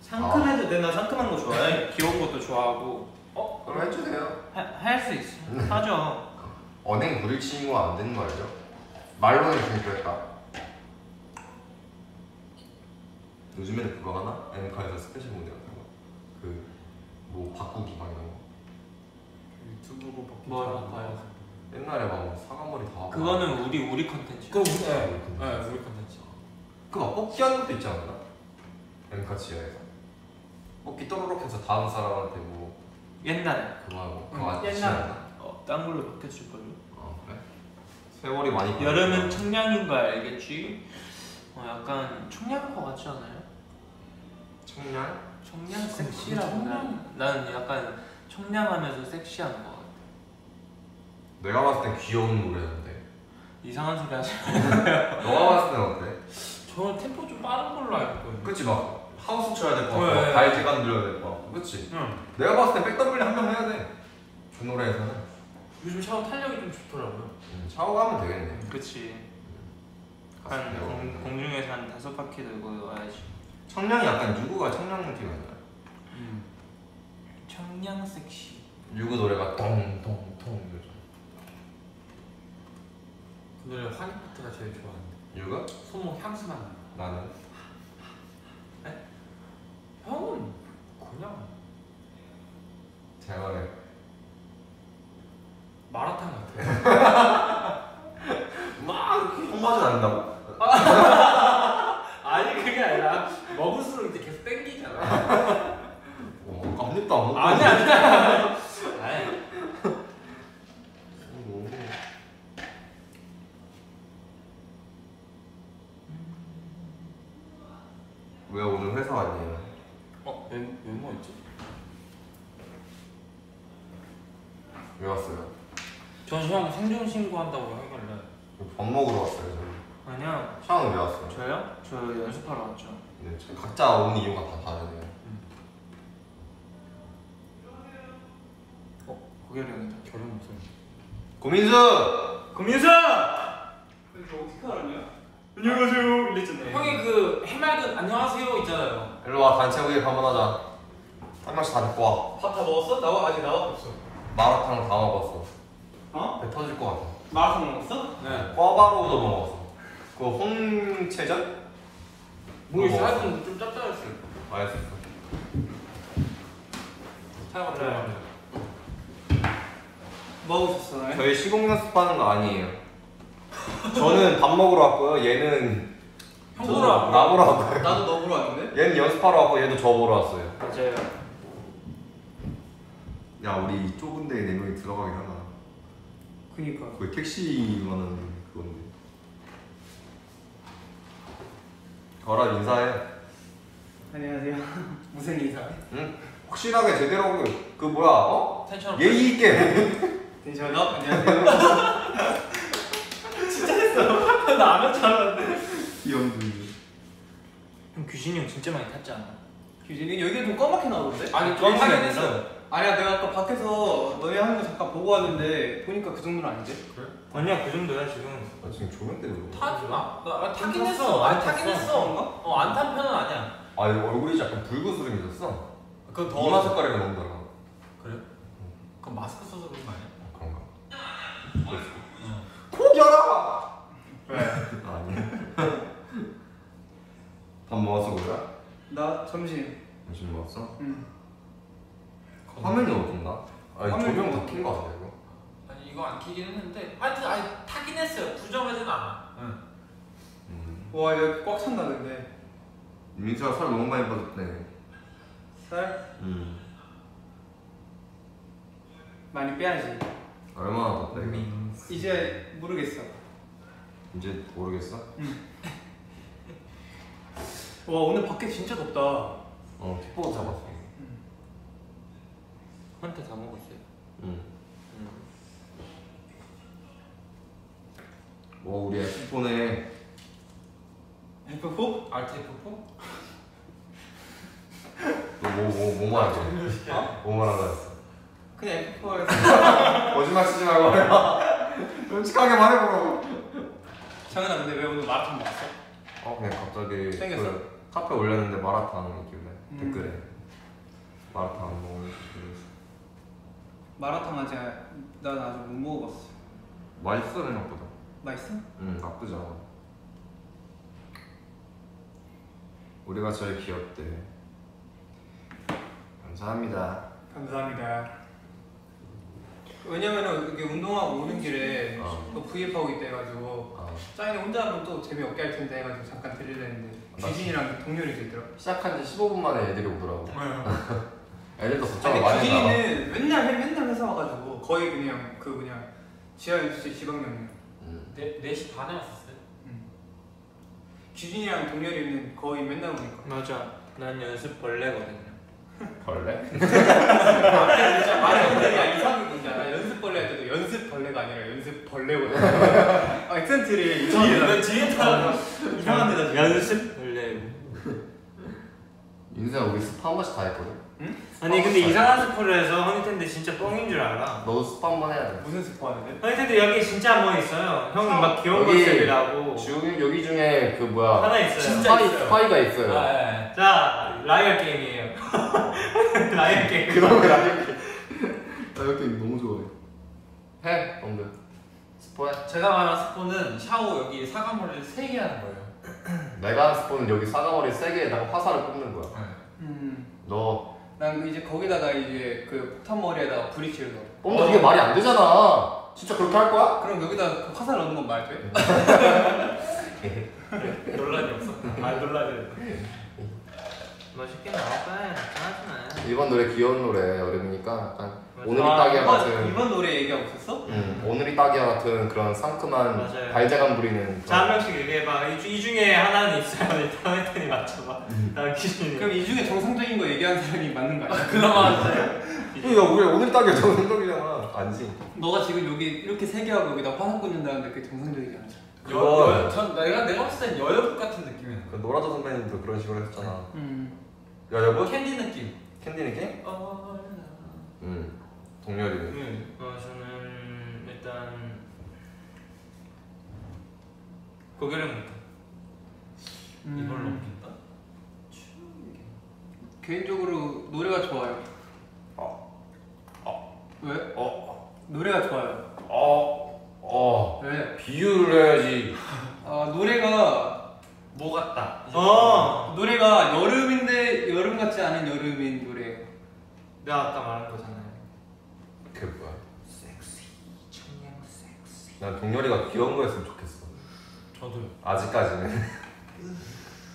상큼해도 돼. 나 상큼한 거 좋아해. 귀여운 것도 좋아하고. 그럼 해주세요. 할 수 있어. 하죠. 언행 부릴 친구가 안 되는 거 알죠? 말로는 좀 그랬다. 요즘에는 그거 하나? 엠카에서 스페셜 무대 같은 거. 뭐 바꾸기 막 이런 거. 유튜브로 바뀌지 뭘 않았나요? 바꿔요? 옛날에 막 사과머리 다 하고. 그거는 우리 컨텐츠. 그거 우리 네. 우리 컨텐츠. 그막 뽑기 하는 것도 있지 않나? 엠카 지하에서. 뽑기 또르륵 해서 다음 사람한테 뭐 옛날에. 그거 하고. 응, 그거 아직 옛날에. 지나나? 딴 걸로 바뀌었을 걸요. 그래? 세월이 많이 여름은 청량인 거 알겠지? 약간 청량한 거 같지 않아요? 청량? 청량 섹시라고 나는 약간 청량하면서 섹시한 거 같아. 내가 봤을 땐 귀여운 노래였는데. 이상한 소리 하지 너가 봤을 땐 어때? 저는 템포 좀 빠른 걸로 알고 있거든요. 그치 막 하우스 쳐야 될 것 같고 네. 발재간 들어야 될 것 같고 그치? 응. 내가 봤을 땐 백더블리 한 명 해야 돼그 노래에서는. 요즘 샤워 탄력이 좀 좋더라고요. 샤워하면 되겠네. 그치. 가서 한 배워. 공중에서 한 5바퀴 돌고 와야지. 청량이 약간 유구가 청량 느낌 아니야? 청량 섹시. 유구 노래가 똥똥똥 이러죠. 그 노래 화니파트가 제일 좋아하는데. 유구? 손목 향수 나는. 나는 형은 그냥 잘 말해. 마라탕 같아요. 막 콩맛이 난다고? 아니 그게 아니라 먹을수록 이제 계속 땡기잖아. 한 입도 안 먹고. 아니. 왜 오늘 회사 왔니? 왜 뭐였지? 왜 왔어요? 전 형 생존 신고한다고 하길래. 밥 먹으러 왔어요 저희. 아니야. 샤워는 왜 왔어요? 저요? 저 연습하러 왔죠. 네, 저희 각자 오는 이유가 다 다르네요. 고결이 형이다. 결혼 목소리. 고민수! 고민수! 이거 어떻게 알았냐? 안녕하세요. 이랬잖아요. 형이 그 해맑은 안녕하세요 있잖아요. 일로 와, 단체 우리 한번 하자. 한 명씩 다 데리고 와. 밥 다 먹었어? 아직 나밖에 없어. 마라탕 다 먹었어. 어? 배 터질 것 같아. 마라탕 먹었어? 네. 꿔바로우도 먹었어. 그 홍채전? 모르겠어. 먹었어. 하여튼 좀 짭짤했어요. 맛있었어. 차가 들어가면. 먹으셨어요? 저희 시공 연습하는 거 아니에요. 저는 밥 먹으러 왔고요. 얘는 형 보러 왔고요. 나 보러 왔고요. 나도 너 보러 왔는데? 얘는 연습하러 왔고 얘도 저 보러 왔어요. 맞아요. 야, 우리 좁은 데에 4명이 들어가긴 하나. 그니까. 거의 택시만한 그건데. 저랑 인사해. 안녕하세요. 무슨 인사? 응? 확실하게 제대로 그 뭐야 어? 텐션 예의 있게. 텐션 업. 안녕하세요. 진짜 했어. 나 안 할 줄 알았는데. 이형들. 형 규진이 형 진짜 많이 탔지 않아? 규진이 여기가 좀 까맣게 나오던데? 아니 까맣게 하긴 아니라? 했어요. 아니야 내가 아까 밖에서 너네 하는 거 잠깐 보고 왔는데 보니까 그 정도는 아닌데? 그래? 아니야 그 정도야 지금. 나 지금 조명 때문에. 타지 마. 나 타긴 탔어. 했어. 안 타긴 탔어. 했어. 안 탄 편은 아니야. 아 이거 얼굴이 약간 붉은수름해졌어. 그건 이마 색깔이 너무 달라. 그래? 그럼 마스크 써서 그런 거 아니야? 그런가? 코 열어! 왜? 아니. 밥 먹었어 그래? 나 점심. 점심 먹었어? 응. 화면이 어떤가? 아니 화면이 조명 다 킨 거 같아 이거. 아니 이거 안 키긴 했는데 하여튼 아니 타긴 했어요. 부정하진 않아. 응. 와 여기 꽉 찬다 근데. 민수가 살 너무 많이 빠졌대. 살 음. 많이 빼야지. 얼마나 더 빼? 이제 모르겠어. 이제 모르겠어? 와 오늘 밖에 진짜 덥다. 어 킥보드 잡았어. 한테 다 먹었어요. 응. 뭐 우리 F폰에 F4? 알트 F4? 너뭐 말하지? 어? 뭐 말하다 했어? 그냥 F4에서. 거짓말 치지 말고 말해봐. 솔직하게 말해보라고. 장은아 근데 왜 오늘 마라톤 먹었어? 그냥 갑자기 땡겼어? 그 카페 올렸는데 마라탕 있길래 댓글에 음. 마라탕 먹는 댓글이 마라탕 아직 난 아직 못 먹어봤어. 맛있어 생각보다. 맛있어? 응 나쁘지 않아. 우리가 제일 귀엽대. 감사합니다. 감사합니다. 왜냐면은 이게 운동하고 오는 길에 또 V앱하고 있다 해가지고 짜인이 혼자 하면 또 재미없게 할 텐데 해가지고 잠깐 들리려 했는데 규진이랑 동료리도 있더라. 시작한 지 15분 만에 애들이 오더라고. 애들도 아니 걱정을 많이 했나 봐. 규진이는 맨날 회사 와가지고 거의 그냥 그냥 지하 연수지 지방령이야. 4시 반에 왔었어요. 규진이랑 동료리는 거의 맨날 오니까. 맞아. 난 연습 벌레거든요. 벌레? 진짜 말해보니까 이상한 게 있잖아. 연습벌레 할 때도 연습벌레가 아니라 연습벌레거든. 액센트를 난 뒤에 타 이상한 데다 지금. 연습 벌레. 인수야 우리 스파 한 번씩 다 했거든? 응? 아니 근데 이상한 스포를 해서 허니텐데 진짜 뻥인 줄 알아. 너도 스파 한 번 해야 돼. 무슨 스포 하는데? 허니텐데 여기 진짜 한 번 있어요. 형이 막 귀여운 여기 컨셉이라고. 여기 중에 그 뭐야 하나 있어요. 진짜 있어요. 스파이가 있어요. 네. 자 라이어 게임이에요. 라이어 게임. 그런 거 아니야? 나 이렇게 너무 좋아해. 해, 형들. 스포해. 제가 말한 스포는 샤워 여기 사과머리를 3개 하는 거예요. 내가 한 스포는 여기 사과머리 3개에다가 화살을 꽂는 거야. 너 난 이제 거기다가 이제 그 폭탄 머리에다가 브릿지를 넣어. 근데 그게 말이 안 되잖아. 진짜 그렇게 할 거야? 그럼 여기다 그 화살 넣는 건 말 돼? 논란이 없어. 논란이. 멋있게 나올 거야. 걱정하지 마. 이번 노래 귀여운 노래 여름이니까 약간 맞아. 오늘이 딱이야 같은 이번 노래 얘기하고 있었어? 오늘이 딱이야 같은 그런 상큼한 맞아요. 발재감 부리는 자, 한 명씩 얘기해봐. 이 중에 하나는 있어요. 일단 혜택이 맞춰봐. 나 기준이. 그럼 이 중에 정상적인 거 얘기하는 사람이 맞는 거 아니야? 그나마 맞아요. 야 우리 오늘이 딱이야 정상적이잖아. 아니지. 너가 지금 여기 이렇게 세 개 하고 여기다 화살 꽂는다는데 그게 정상적이지 않아. 그거 전 내가 봤을 땐 여여복 같은 느낌이야. 그 노라조 선배님도 그런 식으로 했잖아. 야 여보? 캔디 느낌. 캔디 느낌? 동열이네. 저는 일단 고개를 못해. 이걸로 옮긴다? 개인적으로 노래가 좋아요. 왜? 노래가 좋아요. 왜? 비유를 해야지. 노래가 뭐 같다. 노래가 여름인데 여름 같지 않은 여름인 노래. 내가 아까 말한 거잖아요. 그게 뭐야? 섹시, 청량 섹시. 난 동열이가 귀여운 거였으면 좋겠어. 저도요. 아직까지는.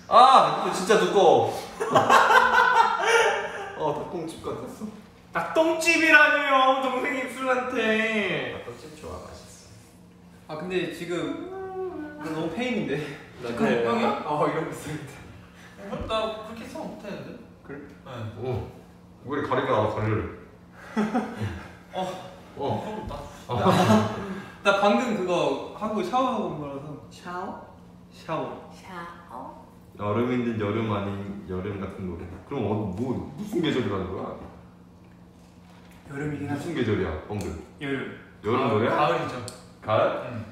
이거 진짜 두꺼워. 닭똥집 같았어. 닭똥집이라뇨 동생 입술한테. 닭똥집 좋아, 맛있어. 근데 지금 나 너무 페인인데. 나 그래. 형이야? 이러고 있어. 나 그렇게 생각 못했는데. 그래? 네. 오. 우리 가리가 나와 가리를. 그럼 나 방금 그거 하고 샤워하고 온 거라서. 샤워? 샤워. 여름인든 여름 아닌 여름 같은 노래. 그럼 뭐 무슨 계절이라는 거야? 여름이긴 하지. 무슨 계절이야, 뻥들? 여름. 여름 노래야? 가을이죠. 가을? 응.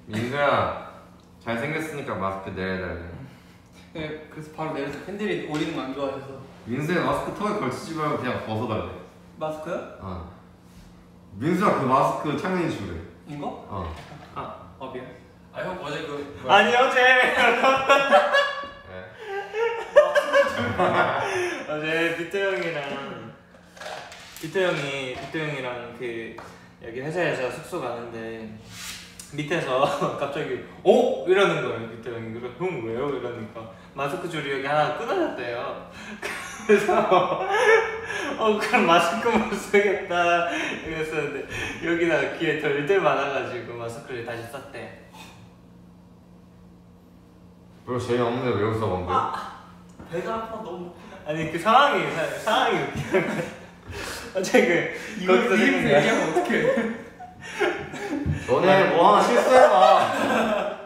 민수야, 잘생겼으니까 마스크 내려달래. 네, 그래서 바로 내려서 팬들이 오리는 거 안 좋아해서. 민수야, 마스크 턱에 걸치지 말고 그냥 벗어달래. 마스크요? 어. 민수야, 그 마스크 창현이 주래. 이거? 어. 미안. 형 어제 그 아니 어제 네. 어제 비트 형이랑 그 여기 회사에서 숙소 가는데 밑에서 갑자기 오 이러는 거예요. 비트 형이. 그래서 형 왜요? 이러니까 마스크 줄이 여기 하나 끊어졌대요. 그래서 그럼 마스크 못 쓰겠다 이랬었는데 여기다 귀에 덜덜 많아가지고 마스크를 다시 썼대. 별로 재미없는데 왜 웃어 방금? 배가 아파 너무. 아니 그 상황이 웃기는 거야. 어제 그 거기서 생긴 거야. 얘기하면 어떡해. 너네 뭐 하나 실수해봐.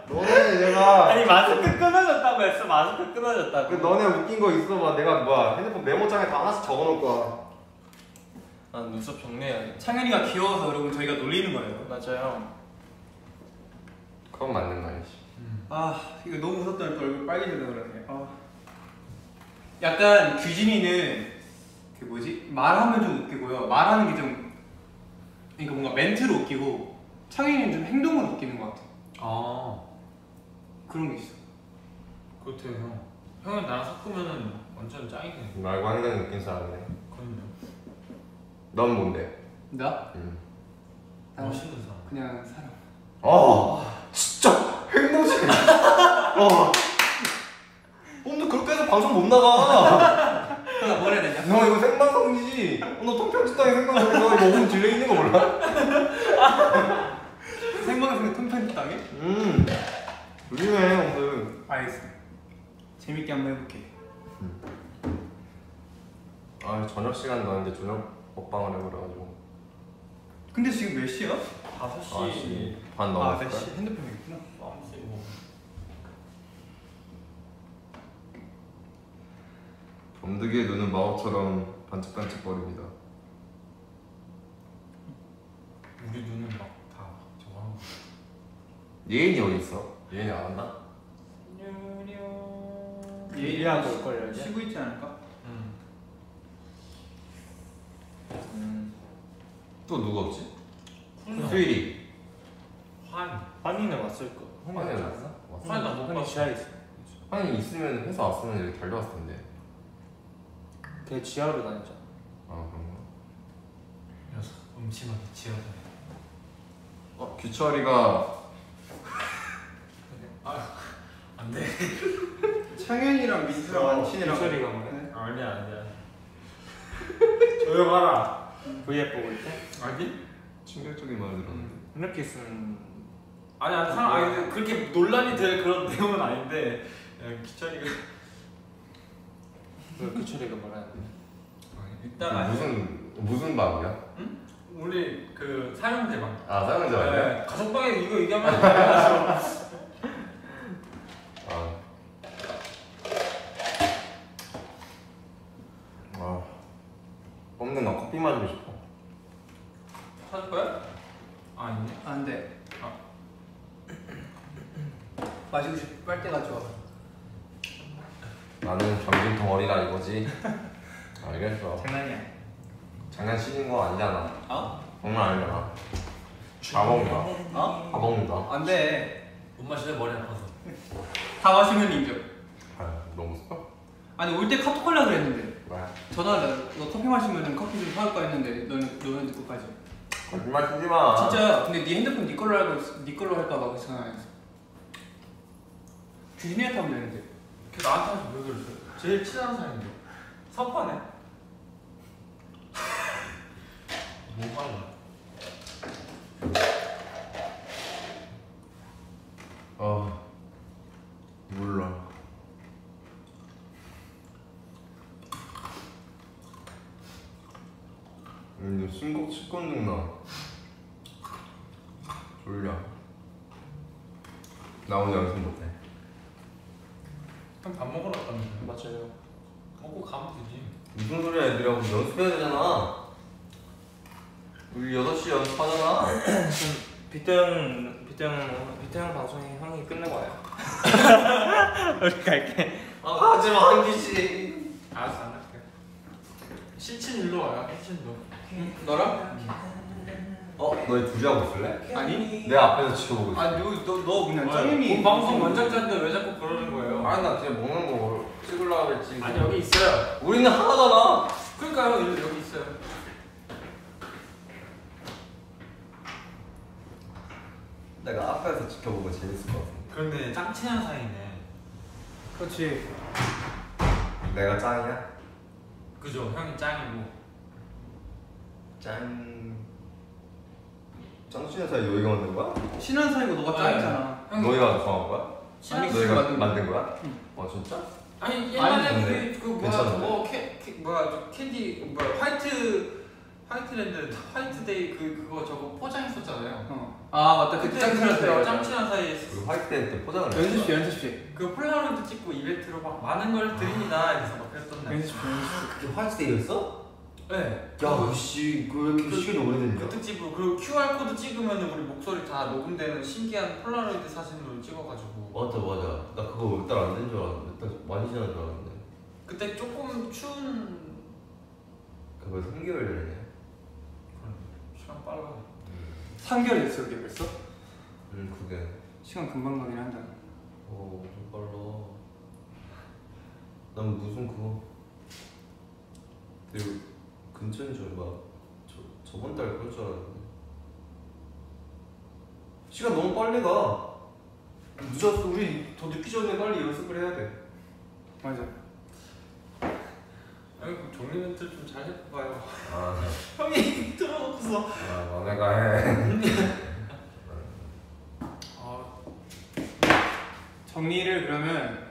너네 내가 아니 마스크 끊어졌다고 했어. 마스크 끊어졌다고. 그 너네 웃긴 거 있어봐. 내가 뭐야 핸드폰 메모장에 다 하나씩 적어놓을 거야. 아 눈썹 정리해야겠다. 창현이가 귀여워서 여러분 저희가 놀리는 거예요. 맞아요. 그건 맞는 말이지. 이거 너무 웃었더니 또 얼굴 빨개지려고 그러네. 약간 규진이는 그 뭐지? 말하면 좀 웃기고요. 말하는 게 좀 그러니까 뭔가 멘트로 웃기고 창현이는 좀 행동으로 웃기는 것 같아. 그런 게 있어. 그렇대요 형. 형은 나랑 섞으면은 완전 짱이네. 말과 행동이 웃긴 사람이네. 그럼요. 넌 뭔데? 나? 멋있는 사람. 그냥 사람. 진짜 행동지. 오늘 그렇게 해서 방송 못 나가. 나 뭘 해야 되냐? 너 이거 생방송이지? 너 통편집당에 생방송이야. 이거 5분 딜레이 있는 거 몰라? 생방송에 통편집 당해? 조심해 오늘. 알겠어. 재밌게 한번 해볼게. 저녁 시간도 아닌데 저녁 먹방을 해버려가지고. 근데 지금 몇 시야? 5시. 반 넘었을걸? 4시 핸드폰이 있구나. 범득이의 눈은 마법처럼 반짝반짝거립니다. 우리 눈은 막 다 저거 하는 거. 예인이 어디 있어? 예인이 안 왔나? 예리하고 올걸요 이제? 쉬고 있지 않을까? 또 누구 없지? 훈. 수일이. 환희는 왔을 거. 환희 왔지 왔어? 않나? 왔어? 환희 나못 환희 봤어. 지하에 있어. 환희 있으면 회사 왔으면 여기 달려왔을 텐데. 걔 지하로 다니잖아. 그런가? 녀석 음침하게 지어다. 규철이가 안 돼. 창현이랑 민수랑 안친이랑 규철이가 뭐래? 아니야. 조용하라. V앱 보고 있대? 아니? 충격적인 말을 들었는데. 이렇게 쓰는 아니 그렇게 논란이 될 그런 내용은 아닌데 기철이가 왜 규철이가 뭐라는데? 이따가 무슨 방이야? 우리 그 사용제 방. 사용자 아니야? 네, 가족방에 이거 얘기하면 안 돼요. 없는 나 커피 마시고 싶어. 사줄 거야? 있네. 안 돼. 마시고 싶을 빨대가 좋아. 나는 정신 덩어리라 이거지. 알겠어. 장난이야. 장난치는 거 아니잖아. 장난 아니잖아. 다 먹는다. 다 먹는다. 안 돼. 못 마실래 머리 아파서. 다 마시면 인정. 너무 써? 아니 올 때 카톡 하려고 그랬는데 왜? 전화하다 너 커피 마시면 커피 좀 사올까 했는데 너는 그거까지. 거짓말 쓰지 마. 진짜 근데 네 핸드폰 네 걸로 할까 봐 그래서 전화 안 했어. 규진이한테 하면 되는데. 걔 나한테 하면서 왜 그랬어? 제일 친한 사람인데. 섭하네. 뭐 빨라. 아 몰라. 식곤증 나. 졸려. 나 오늘 연습 못해. 형 밥 먹으러 갔다면서요? 맞아요. 먹고 가면 되지. 무슨 소리야 애들하고 연습해야 되잖아. 우리 8시 연습하잖아. 비태형 방송에 형이 끝내고 와요. 우리 갈게. 하지마 한기씨. 알았어 안 할게. 실친 일로 와요. 실친도. 너랑? 너희 둘이 하고 있을래? 아니? 내 앞에서 지켜보고 있어. 아니 너 그냥 본 짱님이 방송 원작자인데 왜 자꾸 그러는 거예요? 아니 나 그냥 먹는 거 찍으려고 그랬지. 아니 여기 있어요. 우리는 하나잖아. 그러니까요 여기 있어요. 내가 앞에서 지켜보고 재밌을 것 같아. 그런데 짱 친한 사이네. 그렇지. 내가 짱이야? 그죠? 형이 짱이고. 짱. 짱친한 사이 너희가 만든 거야? 친한 사이고 너가 짱이잖아. 형 너희가 정한 거야? 친한 아니, 너희가 만든 만든 거야? 응. 진짜? 아니 옛날에 근데 그 뭐야 괜찮은데? 저거 뭐야 저 캔디 뭐야 화이트랜드 화이트데이 그거 저거 포장했었잖아요. 아 맞다. 그때 짱 친한 사이. 짱 친한 사이에 그 화이트 때 포장을 했어. 연습실. 그 폴라로이드 찍고 이벤트로 막 많은 걸 드립니다 이래서 막 그랬던 날. 그게 화이트데이였어? 네. 야, 씨, 그 왜 이렇게 시간이 오래됐냐? 그 특집으로 그리고 QR 코드 찍으면 우리 목소리 다 녹음되는 신기한 폴라로이드 사진으로 찍어가지고 맞아. 나 그거 몇 달 안 된 줄 알았는데, 몇 달 많이 지난 줄 알았는데. 그때 조금 추운 그거 3개월 전이네. 시간 빨라. 3개월 됐어 그게 벌써? 그게. 시간 금방 가긴 한다. 좀 빨라. 난 무슨 그거. 되게 근처인 줄 알고, 저번 달 그럴 줄 알았는데. 시간 너무 빨리 가. 늦었어. 우리 더 늦기 전에 빨리 연습을 해야 돼. 맞아. 아니 그럼 정리 멘트 좀 잘 해봐요. 아, 형이 틀어놓고서. 너네가 해. 정리를 그러면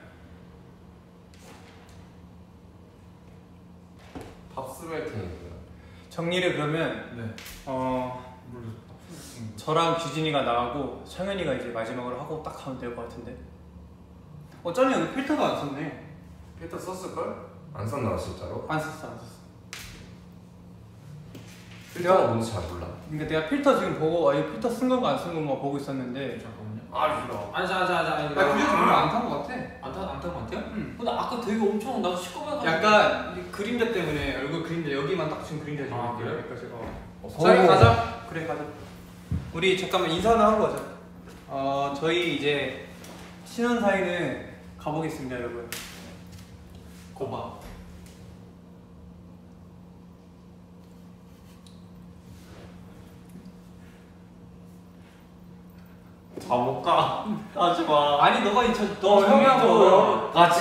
팝스라이팅이구나. 정리를 그러면 네. 모르겠어. 저랑 규진이가 나가고 창현이가 이제 마지막으로 하고 딱 가면 될 것 같은데. 짱이 여기 필터도 안 썼네. 필터 썼을걸? 안 썼나 진짜로? 안 썼어. 필터가 뭔지 잘 몰라. 그러니까 내가 필터 지금 보고 이 필터 쓴 건가 안 쓴 건가 보고 있었는데. 잠깐만요. 싫어. 아니 자자자. 나 규진이 별로 안 탄 것 같아. 안탄것 같아요? 응. 근데 아까 되게 엄청 나도 시커멓게. 약간 이 그림자 때문에 얼굴 그림자 여기만 딱 지금 그림자지. 아, 그래요? 그러니까 제가. 저희 가자. 그래 가자. 우리 잠깐만 인사는 하고 가자. 저희 이제 신혼 사이는 가보겠습니다, 여러분. 고마. 못 가. 하지 마. 아니 너가 너 형이라고. 같이.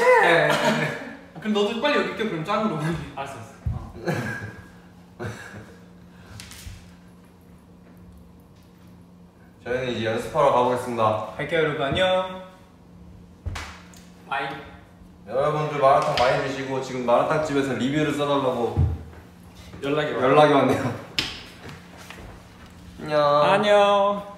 그럼 너도 빨리 여기 껴 그럼 짱으로. 알았어. 저희는 이제 연습하러 가보겠습니다. 갈게요, 여러분. 안녕. 바이. 여러분들 마라탕 많이 드시고 지금 마라탕 집에서 리뷰를 써달라고 연락이 연락이 왔네요. 안녕. 안녕.